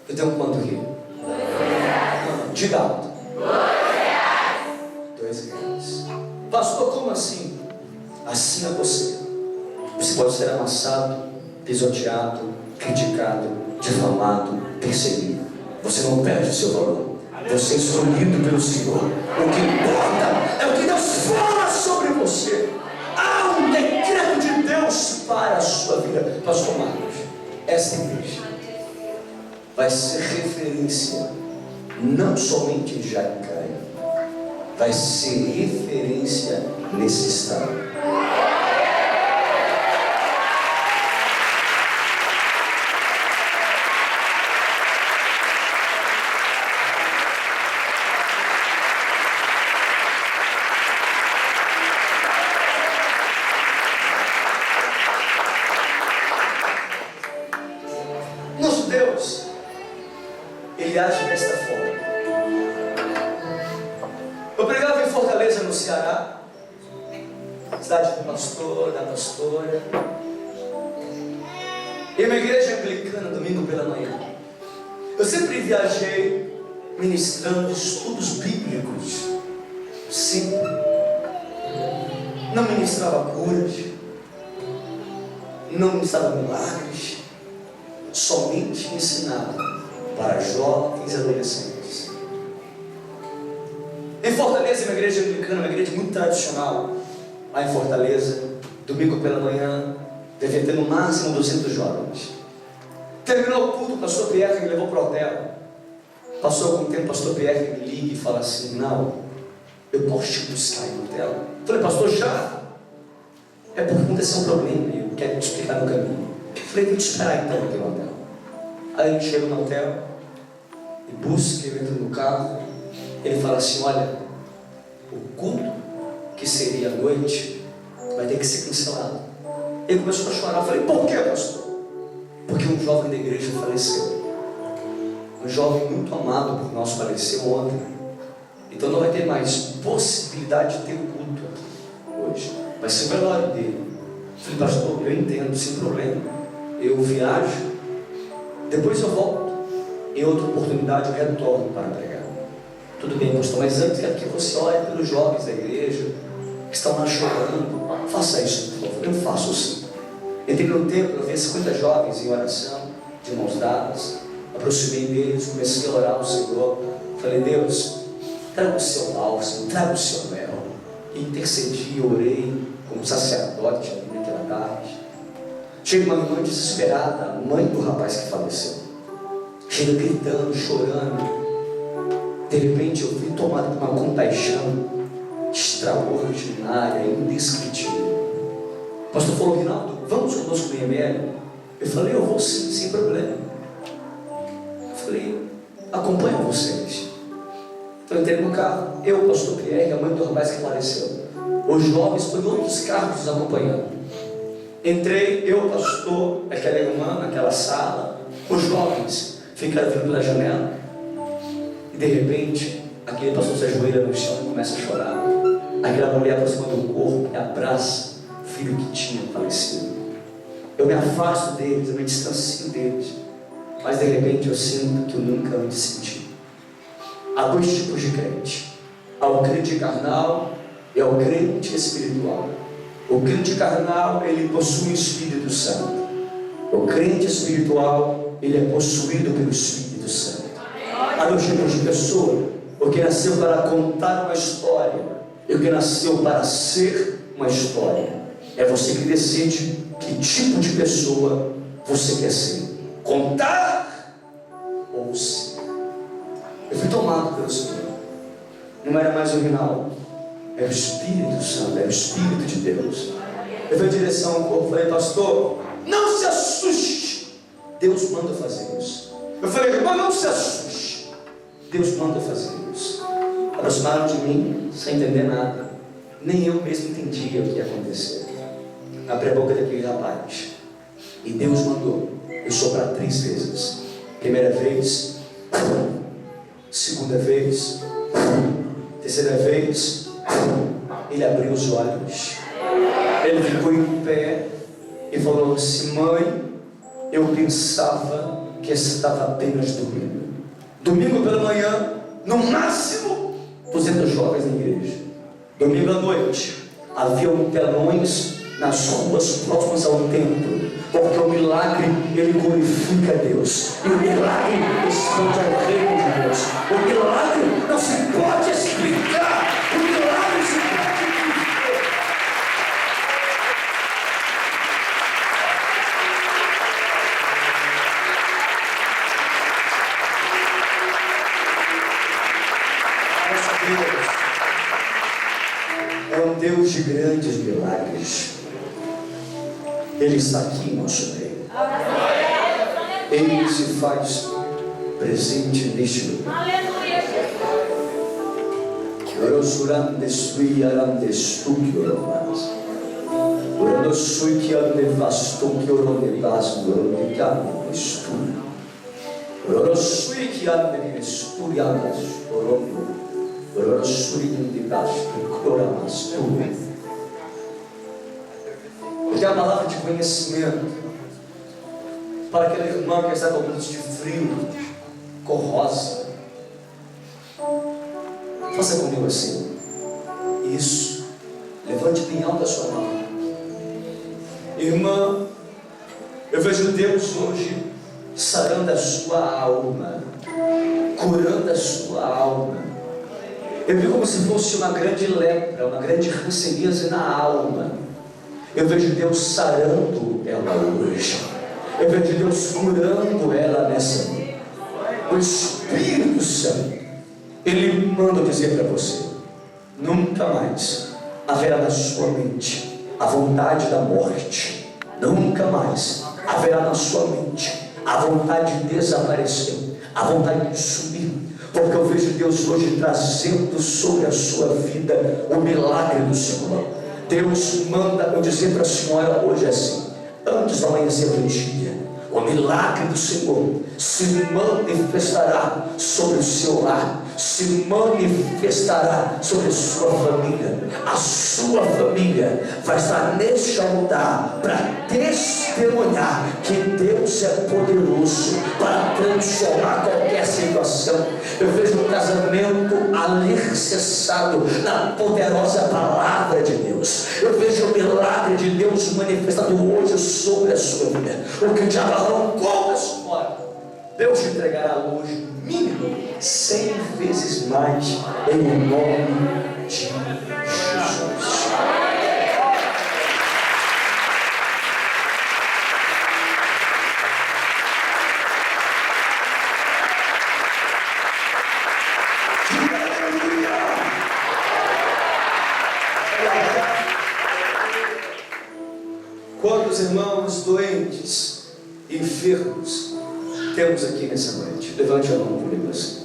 Eu tenho quanto aqui? Diga alto. R$2. Pastor, como assim? Assim é você. Você pode ser amassado, pisoteado, criticado, difamado, perseguido. Você não perde o seu valor. Você é escolhido pelo Senhor. O que importa é o que Deus fala sobre você. Há um decreto de Deus para a sua vida. Pastor Marcos, essa igreja vai ser referência não somente em Jacaraí, vai ser referência nesse estado. Nosso Deus, Ele age desta forma. Eu pregava em Fortaleza, no Ceará, cidade do pastor, da pastora, e uma igreja anglicana, domingo pela manhã. Eu sempre viajei ministrando estudos bíblicos, sempre. Não ministrava curas, não ministrava milagres, somente ensinava para jovens e adolescentes. Em Fortaleza, uma igreja anglicana, uma igreja muito tradicional, lá em Fortaleza, domingo pela manhã, devia ter no máximo 200 jovens. Terminou o culto, o pastor Pierre me levou para o hotel. Passou algum tempo, o pastor Pierre me liga e fala assim: não, eu posso te buscar aí no hotel? Eu falei: pastor, já? É porque aconteceu um problema e eu quero te explicar no caminho. Eu falei: vou te esperar então aqui no hotel. Aí a gente chega no hotel e busca, eu entro no carro. Ele fala assim: olha, o culto que seria à noite vai ter que ser cancelado. Ele começou a chorar. Eu falei: por que, pastor? Porque um jovem da igreja faleceu. um jovem muito amado por nós faleceu ontem. Então não vai ter mais possibilidade de ter culto hoje. Vai ser o velório dele. Eu falei, pastor, eu entendo, sem problema. Eu viajo, depois eu volto. Em outra oportunidade eu retorno para pregar. Tudo bem, pastor, mas antes quero que você ore pelos jovens da igreja que estão lá chorando. Faça isso, por favor. Eu faço sim. Entrei no templo, eu vi 50 jovens em oração, de mãos dadas. Aproximei deles, comecei a orar ao Senhor. Falei, Deus, traga o seu bálsamo, traga o seu mel. E intercedi, orei como sacerdote ali naquela tarde. Chega uma irmã desesperada, a mãe do rapaz que faleceu. Chega gritando, chorando. De repente eu fui tomado por uma compaixão extraordinária, indescritível. O pastor falou, Rinaldo, vamos conosco no remédio? Eu falei, eu vou sim, sem problema. Eu falei, acompanho vocês. Então eu entrei no carro, eu, o pastor Pierre, a mãe do rapaz que faleceu. Os jovens foram outros carros nos acompanhando. Entrei, eu, o pastor, aquela irmã, naquela sala. Os jovens ficaram vindo pela janela. E de repente, aquele pastor se ajoelha no chão e começa a chorar. Aquela mulher aproxima do corpo e abraça o filho que tinha falecido. Eu me afasto deles, eu me distancio deles. Mas de repente eu sinto que eu nunca antes senti. Há dois tipos de crente. Há o crente carnal e há o crente espiritual. O crente carnal, ele possui o Espírito Santo. O crente espiritual, ele é possuído pelo Espírito Santo. Há dois tipos de pessoa. O que nasceu para contar uma história e o que nasceu para ser uma história. É você que decide que tipo de pessoa você quer ser. Contar ou ser. Eu fui tomado pelo Senhor. Não era mais o Rinaldo, era o Espírito Santo, era o Espírito de Deus. Eu fui em direção ao corpo, falei, pastor, não se assuste, Deus manda fazer isso. Eu falei, irmão, não se assuste, Deus manda fazer isso. Aproximaram de mim sem entender nada. Nem eu mesmo entendia o que ia acontecer. Abri a boca daquele rapaz e Deus mandou eu soprar 3 vezes. Primeira vez, segunda vez, terceira vez. Ele abriu os olhos. Ele ficou em pé e falou assim, mãe, eu pensava que estava apenas dormindo. Domingo pela manhã, no máximo 200 jovens na igreja. Domingo à noite, haviam telões nas ruas próximas ao templo, porque o milagre, ele glorifica a Deus, e o milagre esconde o reino de Deus. O milagre não se pode explicar, o milagre se pode viver. Nosso Deus é um Deus de grandes milagres. Ele está aqui em nosso meio. Ele se faz presente neste lugar. Eu tenho a palavra de conhecimento para aquela irmã que está com momentos de frio, corrosa. Faça comigo assim. Isso. Levante bem alto a sua mão. Irmã, eu vejo Deus hoje sarando a sua alma, curando a sua alma. Eu vi como se fosse uma grande lepra, uma grande rancegueza na alma. Eu vejo Deus sarando ela hoje. Eu vejo Deus curando ela nessa noite. O Espírito Santo, Ele manda dizer para você: nunca mais haverá na sua mente a vontade da morte. Nunca mais haverá na sua mente a vontade de desaparecer, a vontade de subir. Porque eu vejo Deus hoje trazendo sobre a sua vida o milagre do Senhor. Deus manda eu dizer para a senhora hoje assim: antes do amanhecer do dia, o milagre do Senhor se manifestará sobre o seu lar, se manifestará sobre a sua família. A sua família vai estar neste altar para testemunhar que Deus é poderoso para transformar qualquer situação. Eu vejo um casamento alicerçado na poderosa palavra de Deus. Eu vejo o milagre de Deus manifestado hoje sobre a sua vida. O que o diabo arrancou da sua história, Deus te entregará hoje, mínimo 100 vezes mais, em nome de Jesus. Quantos irmãos doentes, enfermos temos aqui nessa noite? Levante a mão comigo assim.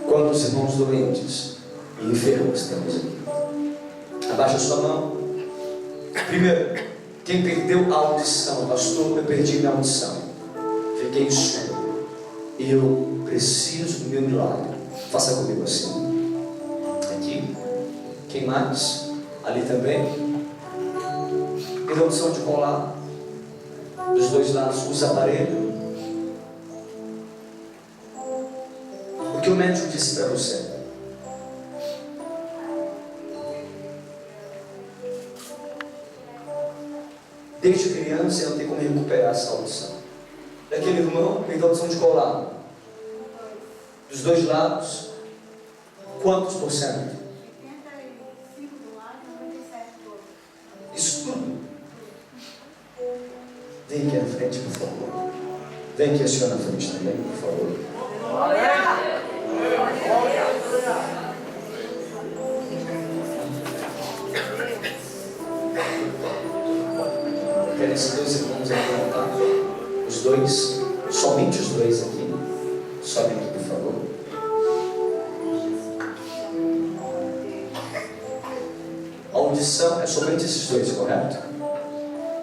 Quantos irmãos doentes e enfermos temos aqui? Abaixa a sua mão. Primeiro, quem perdeu a audição? Pastor, eu perdi minha audição, fiquei surdo, eu preciso do meu milagre. Faça comigo assim. Aqui. Quem mais? Ali também. Interrupção de colar dos dois lados, usa aparelho. O que o médico disse para você? Desde criança eu não tenho como recuperar essa audição. Daquele irmão, interrupção de colar dos dois lados, quantos por cento? 85 do lado e 97 do outro. Isso tudo. Vem aqui à frente, por favor. Vem aqui a senhora na frente também, por favor. Quero esses dois irmãos aqui montar. Os dois, somente os dois aqui. Sobe aqui, por favor. A audição é somente esses dois, correto?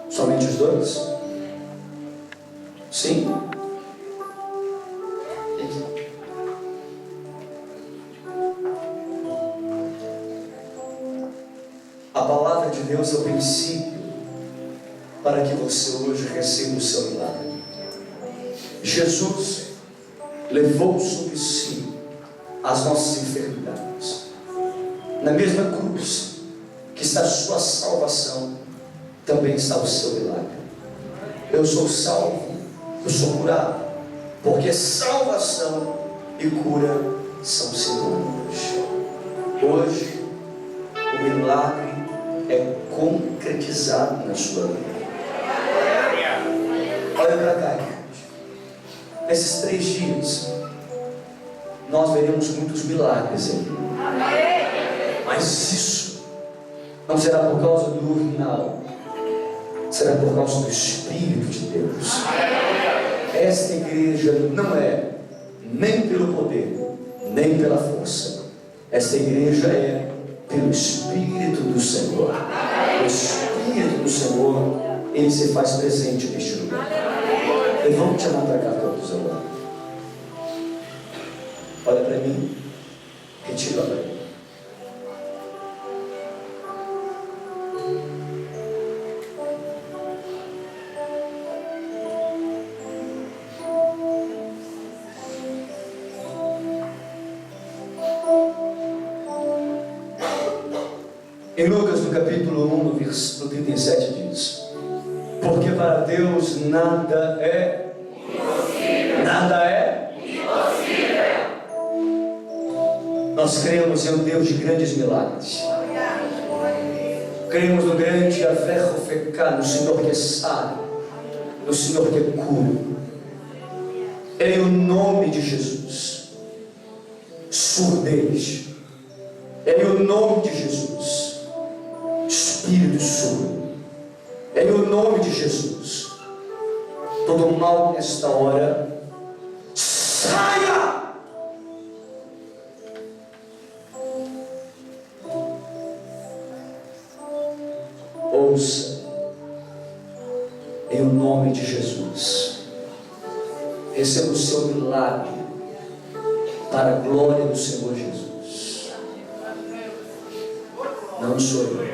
Somente os dois? Sim? A palavra de Deus é o princípio para que você hoje receba o seu milagre. Jesus levou sobre si as nossas enfermidades. Na mesma cruz que está a sua salvação, também está o seu milagre. Eu sou salvo, eu sou curado, porque salvação e cura são sinônimos. Hoje, o milagre é concretizado na sua vida. Olha para cá, gente. Nesses 3 dias, nós veremos muitos milagres aqui. Mas isso não será por causa do urinal, será por causa do Espírito de Deus. Esta igreja não é nem pelo poder, nem pela força. Esta igreja é pelo Espírito do Senhor. O Espírito do Senhor, ele se faz presente neste lugar. Levante a mão para cá todos agora. Olha para mim. Retira a mão. Em Lucas, no capítulo 1, no versículo 37, diz: porque para Deus nada é impossível. Nada é impossível. Nós cremos em um Deus de grandes milagres. Cremos no grande Yahvé Rofeká, no Senhor que sara, no Senhor que cura. Em o nome de Jesus, surdez. Em o nome de Jesus, espírito surdo. Em o nome de Jesus, todo mal nesta hora, saia! Ouça, em o nome de Jesus, receba o seu milagre para a glória do Senhor Jesus. Não sou eu,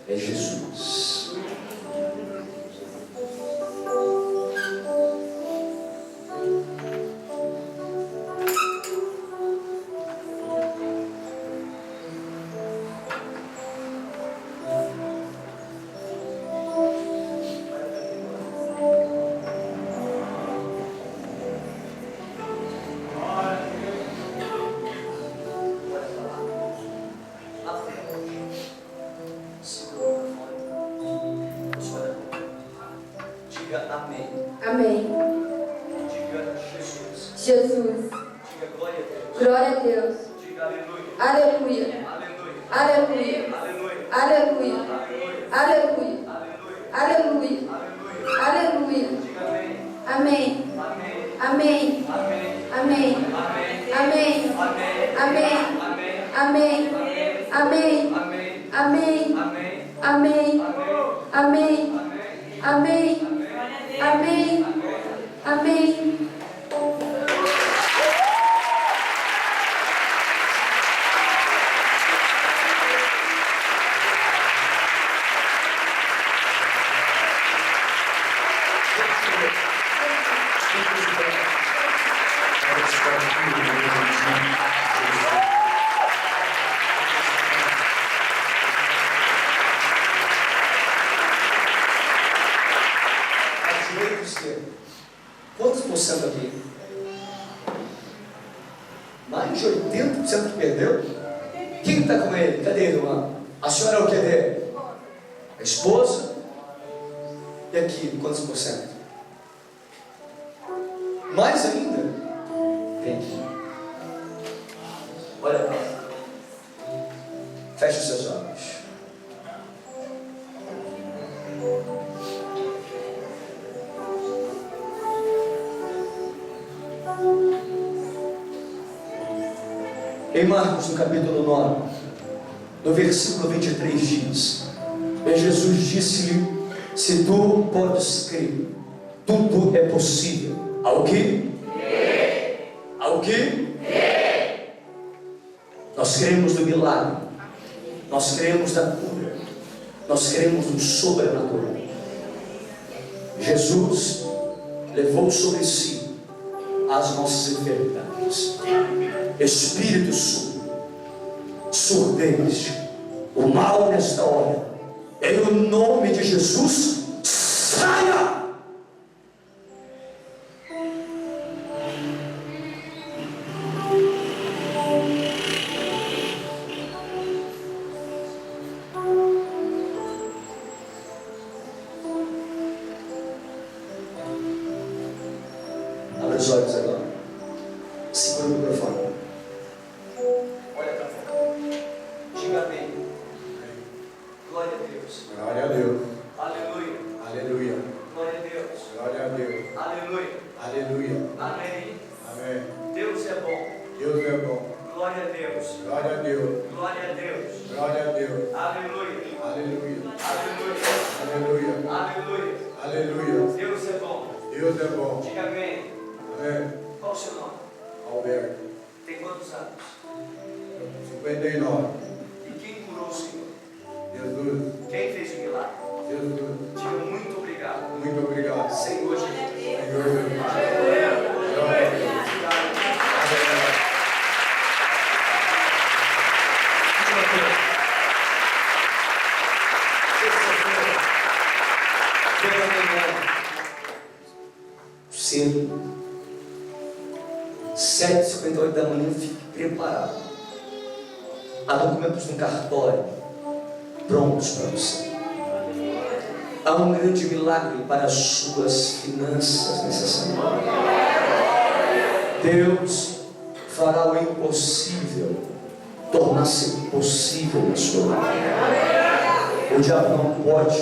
é Jesus. Amém. Amém. Diga Jesus. Jesus. Diga glória a Deus. Glória a Deus. Diga aleluia. Aleluia. Aleluia. Aleluia. Aleluia. Aleluia. Aleluia. Aleluia. Aleluia. Aleluia. Aleluia. Diga amém. Amém. Amém. Amém. Amém. Amém. Amém. Amém. Amém. Amém. Amém. Amém. Amém. Amém. Amém. Amém. Amém. Amém. Amém. Quantos por cento aqui? Mais de 80% que perdeu? Quem está com ele? Cadê ele, irmã? A senhora é o que dele? A esposa? E aqui, quantos por cento? Mais ainda? Tem aqui. Olha para lá. Feche os seus olhos. Em Marcos, no capítulo 9, no versículo 23 diz: e Jesus disse-lhe: se tu podes crer, tudo é possível. Ao que? Ao que? Nós cremos no milagre, nós cremos na cura, nós cremos no sobrenatural. Jesus levou sobre si as nossas enfermidades. Espírito surdo, surdez, o mal nesta hora, em o nome de Jesus, saia! Abre os olhos agora, segura o microfone. Olha para frente. Diga amém. Glória a Deus. Glória a Deus. Aleluia. Aleluia. Glória a Deus. Glória a Deus. Aleluia. Aleluia. Amém. Amém. Deus é bom. Deus é bom. Glória a Deus. Glória a Deus. Glória a Deus. Glória a Deus. Aleluia. Aleluia. Aleluia. Aleluia. Aleluia. Aleluia. Deus é bom. Deus é bom. Diga amém. Amém. Qual o seu nome? Alberto. Tem quantos anos? 59. E quem curou o Senhor? Jesus. Quem fez o milagre? Jesus. Diga muito obrigado. Muito obrigado. Senhor Jesus. Senhor Jesus. Glória a Deus. Cedo, 7h58 da manhã, fique preparado. Há documentos no cartório prontos para você. Há um grande milagre para as suas finanças nessa semana. Deus fará o impossível tornar-se possível na sua vida. O diabo não pode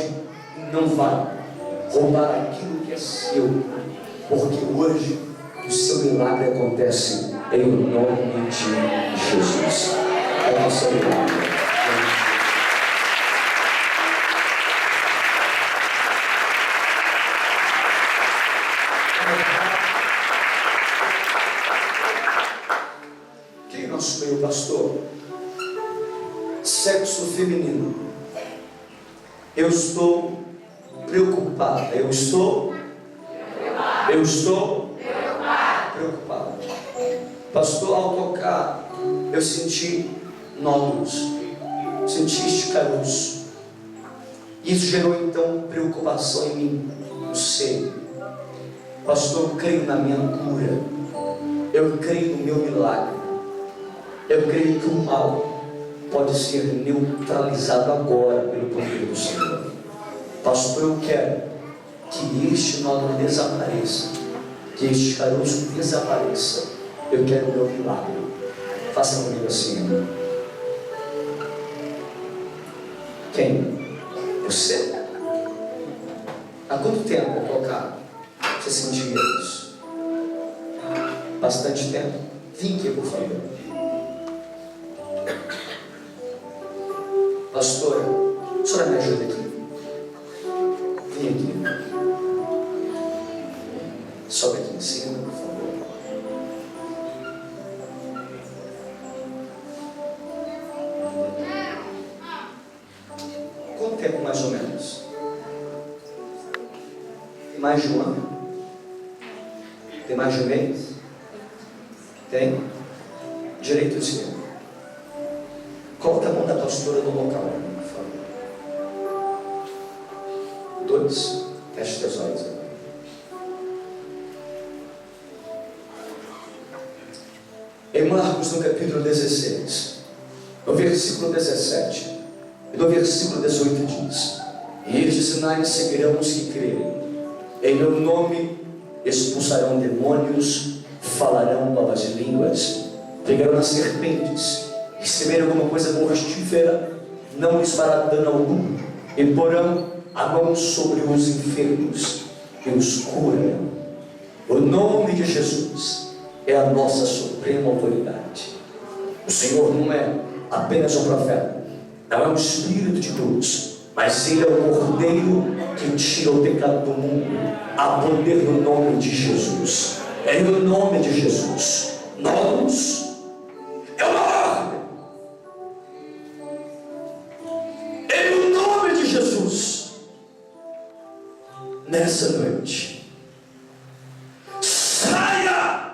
e não vai roubar aquilo que é seu, porque hoje o seu milagre acontece em nome de Jesus. É o nosso milagre. sexo feminino. Eu estou preocupada. Eu estou preocupada. Pastor, ao tocar, eu senti nódulos, senti escaroço. Isso gerou então preocupação em mim, no seio. Pastor, eu creio na minha cura. Eu creio no meu milagre. Eu creio que o mal pode ser neutralizado agora pelo poder do Senhor. Pastor, eu quero que este nódulo desapareça, que este caroço desapareça. Eu quero o meu milagre. Faça comigo assim. Quem? Você? Há quanto tempo eu tocar? Você sentia isso? Bastante tempo? Vem aqui, por favor. Pastora, a senhora me ajuda aqui? Vem aqui. Sobe aqui em cima, por favor. Quanto tempo mais ou menos? Tem mais de um ano? Tem mais de um mês? Tem? Direito e esquerdo. Coloca a mão da pastora no local, por favor. 2. Feche teus olhos agora. Em Marcos, no capítulo 16, no versículo 17 e no versículo 18 diz: e estes sinais seguirão os que crerem. Em meu nome expulsarão demônios, falarão novas línguas, pegarão as serpentes, receberem alguma coisa mortífera, não lhes fará dano algum, e porão a mão sobre os enfermos e os curarão. O nome de Jesus é a nossa suprema autoridade. O Senhor não é apenas um profeta, não é um espírito de Deus, mas Ele é o Cordeiro que tira o pecado do mundo. Há poder no nome de Jesus. É no nome de Jesus. Nós é uma ordem. É no nome de Jesus. Nessa noite, saia!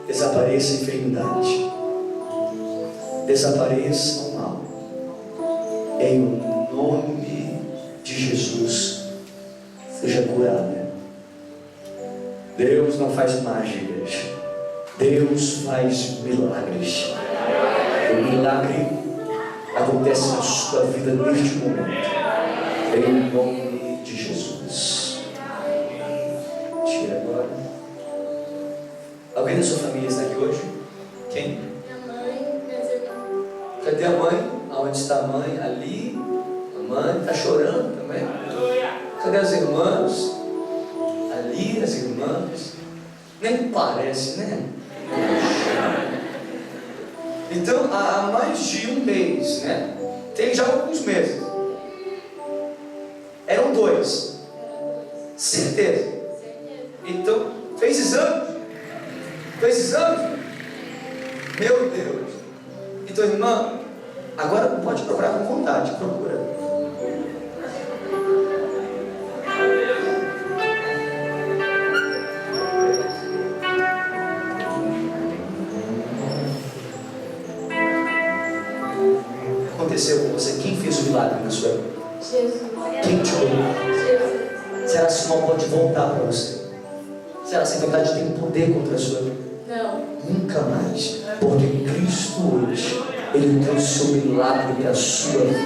Desapareça a enfermidade. Desapareça o mal. Em nome de Jesus, seja curada. Deus não faz mágicas. Deus faz milagres. O milagre acontece na sua vida neste momento. Em nome de Jesus. Tira agora. Alguém da sua família está aqui hoje? Quem? Minha mãe, minhas irmãs. Cadê a mãe? Aonde está a mãe? Ali. A mãe está chorando também. Cadê as irmãs? Ali as irmãs. Nem parece, né? Então, há mais de um mês, né? Tem já alguns meses. Eram 2. Certeza. Então, fez exame? Fez exame? Meu Deus. Então, irmã, agora pode procurar com vontade. Procura. Aconteceu com você? Quem fez o milagre na sua vida? Jesus. Quem te curou? Jesus. Será que isso não pode voltar para você? Será que essa enfermidade tem poder contra a sua vida? Não. Nunca mais. Porque Cristo hoje, Ele trouxe o milagre para a sua vida.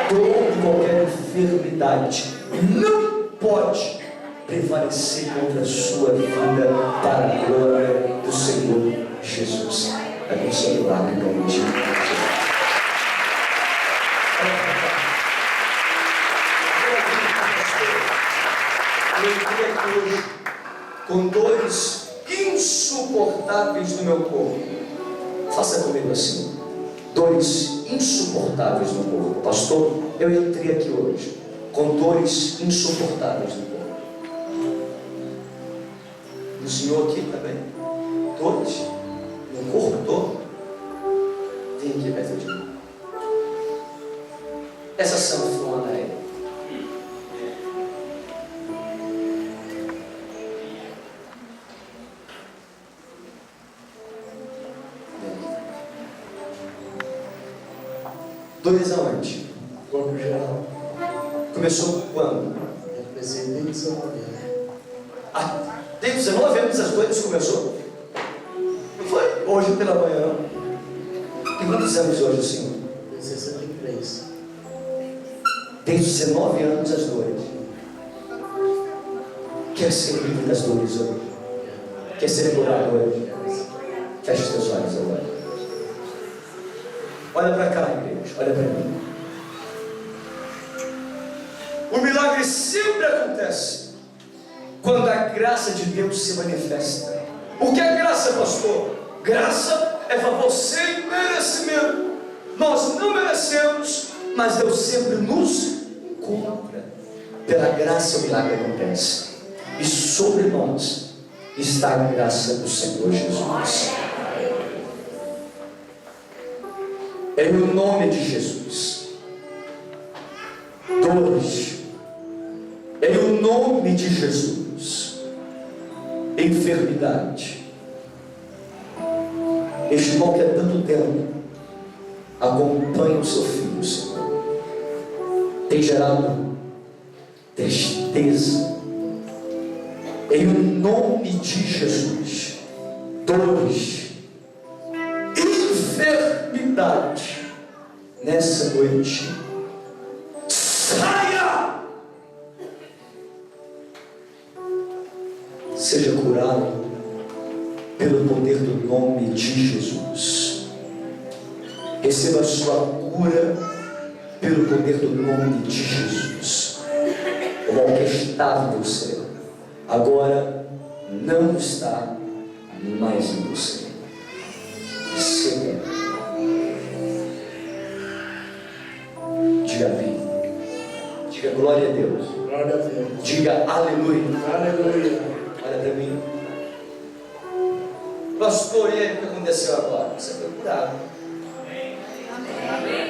Toda e qualquer enfermidade não pode prevalecer contra a sua vida para a glória do Senhor Jesus. É com o seu milagre em nome de Jesus. Eu entrei aqui hoje com dores insuportáveis no meu corpo. Faça comigo assim. Dores insuportáveis no corpo. Pastor, eu entrei aqui hoje com dores insuportáveis no corpo. O senhor aqui também? Todos? No corpo todo? Vem aqui perto de mim. Essa sanfona aí. Dois aonde? Corpo geral. Começou quando? Eu comecei desde São Paulo. Ah, tem 19 anos as coisas começou? Não foi hoje pela manhã, não. Tem quantos anos hoje o senhor? Tem 63. Tem 19 anos as dores. Quer ser livre das dores hoje? Quer ser curado hoje? Feche os teus olhos agora. Olha para cá, igreja. Olha para mim. O milagre sempre acontece quando a graça de Deus se manifesta. O que é graça, pastor? Graça é favor sem merecimento. Nós não merecemos, mas Deus sempre nos encontra. Pela graça o milagre acontece. E sobre nós está a graça do Senhor Jesus. É no nome de Jesus. Dores. É no nome de Jesus. Enfermidade. Este irmão que há tanto tempo acompanha o seu filho, Senhor, tem gerado tristeza. Em nome de Jesus. Dores. Enfermidade. Nessa noite, saia! Seja curado pelo poder do nome de Jesus. Receba a sua cura pelo poder do nome de Jesus. Qualquer estava em você, agora não está mais em você. Senhor, diga amém. Diga glória a Deus. Glória a Deus. Diga aleluia. Aleluia. Olha para mim. Pastor, e aí, o que aconteceu agora? Você foi curado. Amém.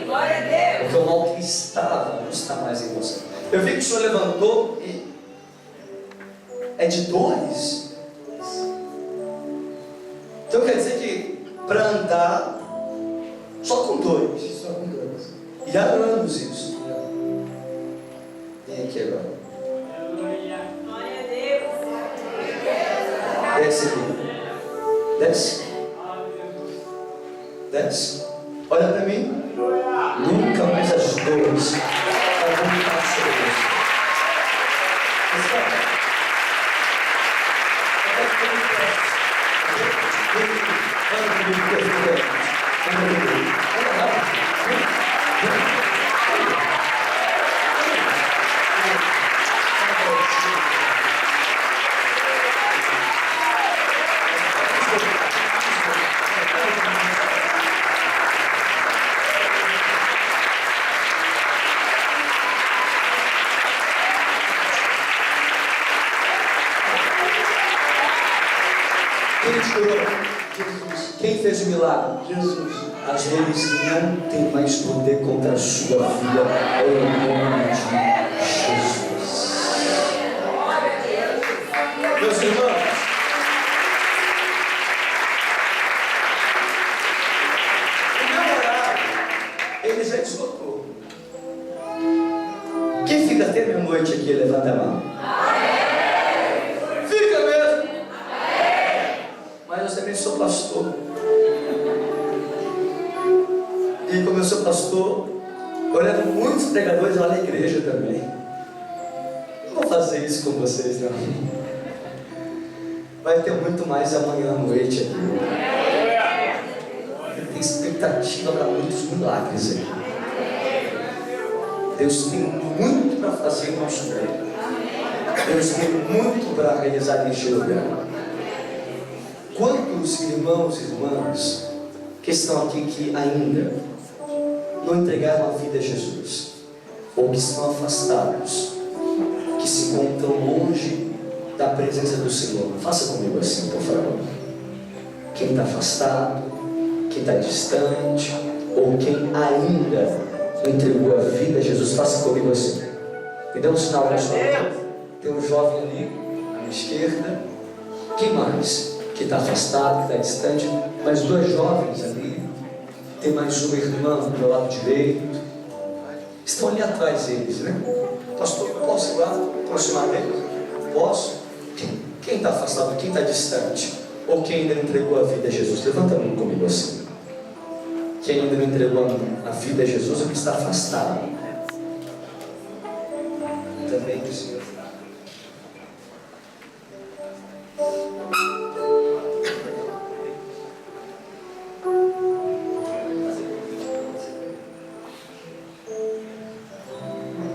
Glória a Deus. Porque o mal que estava não está mais em você. Eu vi que o senhor levantou e é de dores. Então quer dizer que para andar só com dores. Só com Deus. E há anos isso. Vem aqui agora. Glória a Deus. Desce aqui. Desce. Desce. Olha para mim. Nunca mais as dores vão voltar sobre você. Quem te curou? Jesus. Quem fez o milagre? Jesus. As dores não têm mais poder contra a sua vida, em nome de Jesus. Meus irmãos, o meu horário, ele já esgotou. Quem fica até meia-noite aqui, levanta a mão. Fica mesmo. Mas eu também sou pastor. E como eu sou pastor, eu levo muitos pregadores lá na igreja também. Não vou fazer isso com vocês, não. Vai ter muito mais amanhã à noite aqui. Tem expectativa para muitos milagres aqui. Deus tem muito para fazer no nosso meio. Deus tem muito para realizar neste lugar. Quantos irmãos e irmãs que estão aqui que ainda não entregaram a vida a Jesus, ou que estão afastados, que se encontram longe da presença do Senhor. Faça comigo assim, por favor. Quem está afastado, quem está distante, ou quem ainda entregou a vida a Jesus, faça comigo assim. Me dê um sinal para sua mão. Tem um jovem ali, à minha esquerda. Quem mais? Que está afastado, que está distante. Mais duas jovens ali. Tem mais uma irmã do meu lado direito. Estão ali atrás deles, né? Pastor, posso ir lá? Aproximar deles? Posso? Quem está afastado? Quem está distante? Ou quem ainda não entregou a vida a Jesus? Levanta a mão comigo assim. Quem ainda não entregou a vida a Jesus, ou que está afastado? Também do Senhor.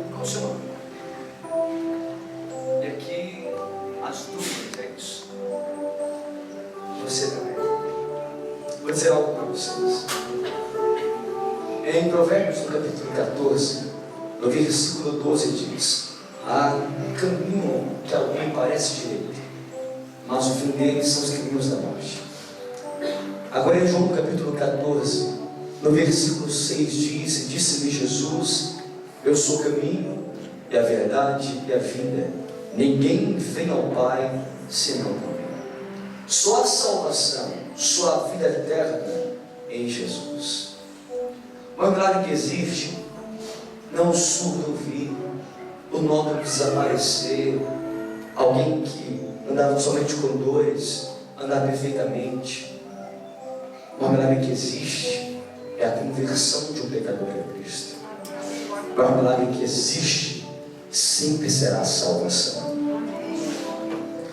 Qual o seu nome? E aqui as duas, é isso. Você também. Vou dizer algo para vocês. Em Provérbios, no capítulo 14, no versículo 12 diz: há caminho que alguém parece direito, mas o fim deles são os caminhos da morte. Agora em João capítulo 14, no versículo 6 diz: disse-lhe Jesus, eu sou o caminho e a verdade e a vida, ninguém vem ao Pai senão por mim. Só a salvação, só a vida eterna em Jesus. Uma milagre que existe, não o surdo ouvir, o nódulo desaparecer, alguém que andava somente com dores, andar perfeitamente. Uma milagre que existe é a conversão de um pecador a Cristo. Uma milagre que existe sempre será a salvação.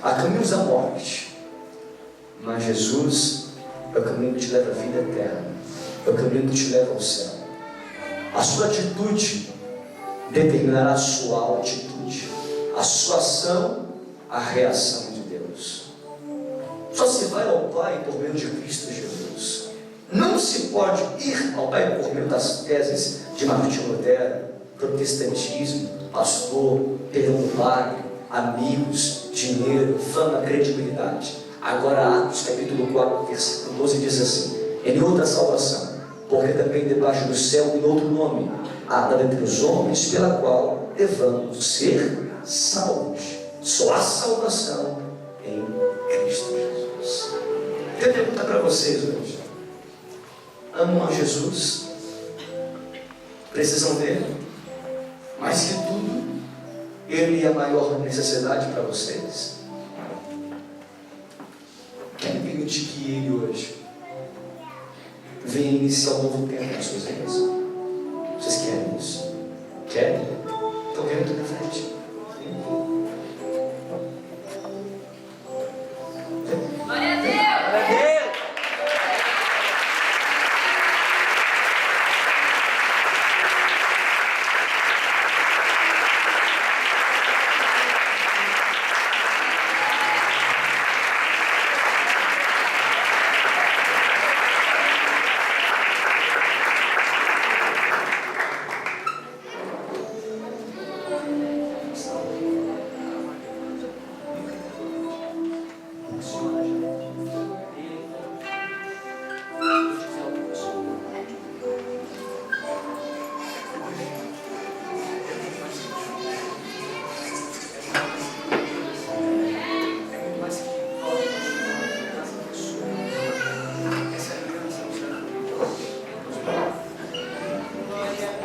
Há caminhos da morte, mas Jesus é o caminho que te leva à vida eterna, é o caminho que te leva ao céu. A sua atitude determinará a sua altitude, a sua ação, a reação de Deus. Só se vai ao Pai por meio de Cristo Jesus. Não se pode ir ao Pai por meio das teses de Martinho Lutero, protestantismo, pastor, perdão do padre, amigos, dinheiro, fama, credibilidade. Agora Atos capítulo 4, versículo 12 diz assim: em outra salvação, porque também debaixo do céu em outro nome há dado entre os homens pela qual devamos ser salvos. Só há salvação em Cristo Jesus. Eu quero perguntar para vocês hoje: amam a Jesus? Precisam dele? Mais que tudo, ele é a maior necessidade para vocês? Querem permitir que ele hoje venha iniciar um novo tempo nas suas vidas? Vocês querem isso? Querem? Então vem aqui na frente. Glória a Deus!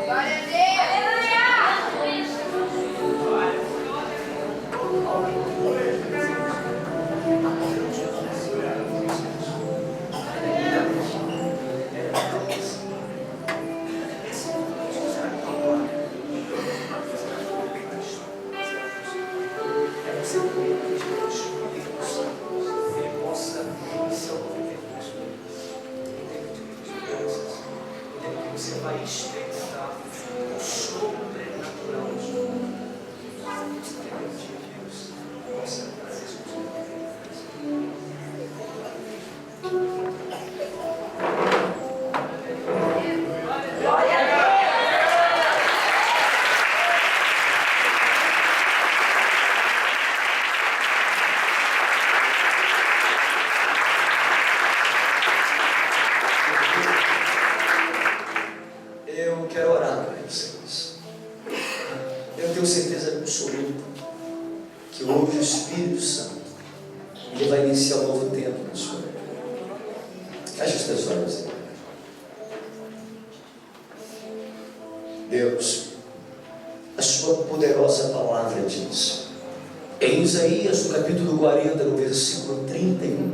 Glória a Deus! Você vai experimentar o sobrenatural de Deus. Você vai trazer isso para glória a Deus. hoje o Espírito Santo, Ele vai iniciar um novo tempo na sua vida. Feche os teus olhos aí. Deus, a sua poderosa palavra diz, em Isaías, no capítulo 40, no versículo 31,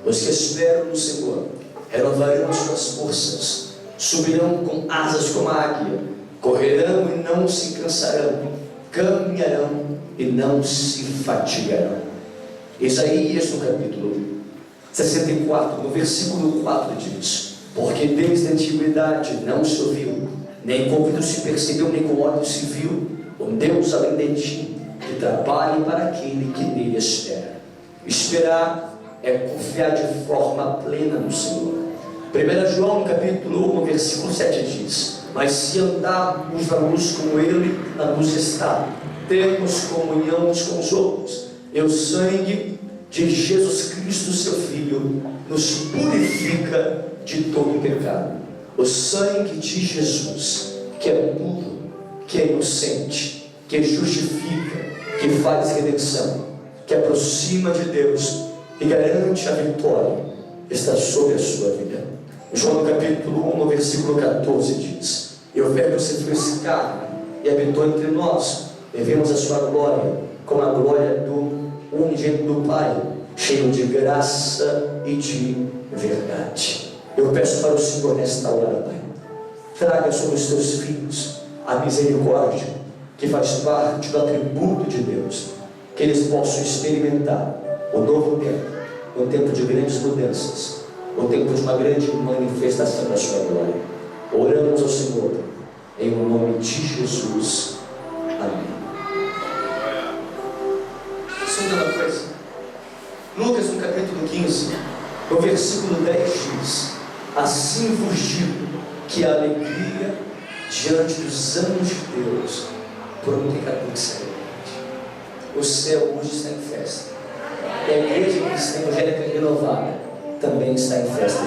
os que esperam no Senhor renovarão as suas forças, subirão com asas como a águia, correrão e não se cansarão, caminharão e não se fatigarão. Isaías, no capítulo 64, no versículo 4 diz, porque desde a antiguidade não se ouviu, nem com ouvido se percebeu, nem com olhos se viu, um Deus além de ti, que trabalhe para aquele que nele espera. Esperar é confiar de forma plena no Senhor. 1 João, no capítulo 1, no versículo 7 diz, mas se andarmos na luz como Ele na luz está, temos comunhão uns com os outros, e o sangue de Jesus Cristo, seu Filho, nos purifica de todo pecado. O sangue de Jesus, que é puro, que é inocente, que justifica, que faz redenção, que aproxima de Deus e garante a vitória, está sobre a sua vida. João no capítulo 1, no versículo 14 diz, e o Verbo se fez carne e habitou entre nós, e vemos a sua glória, como a glória do unigênito do Pai, cheio de graça e de verdade. Eu peço para o Senhor nesta hora, Pai, traga sobre os teus filhos a misericórdia, que faz parte do atributo de Deus, que eles possam experimentar o novo tempo, um tempo de grandes mudanças, um tempo de uma grande manifestação da sua glória. Oramos ao Senhor, em nome de Jesus. Amém. Segunda coisa, Lucas no capítulo 15, no versículo 10 diz, assim vos digo que a alegria diante dos anjos de Deus pronunciará. O céu hoje está em festa, e a igreja cristã evangélica renovada também está em festa.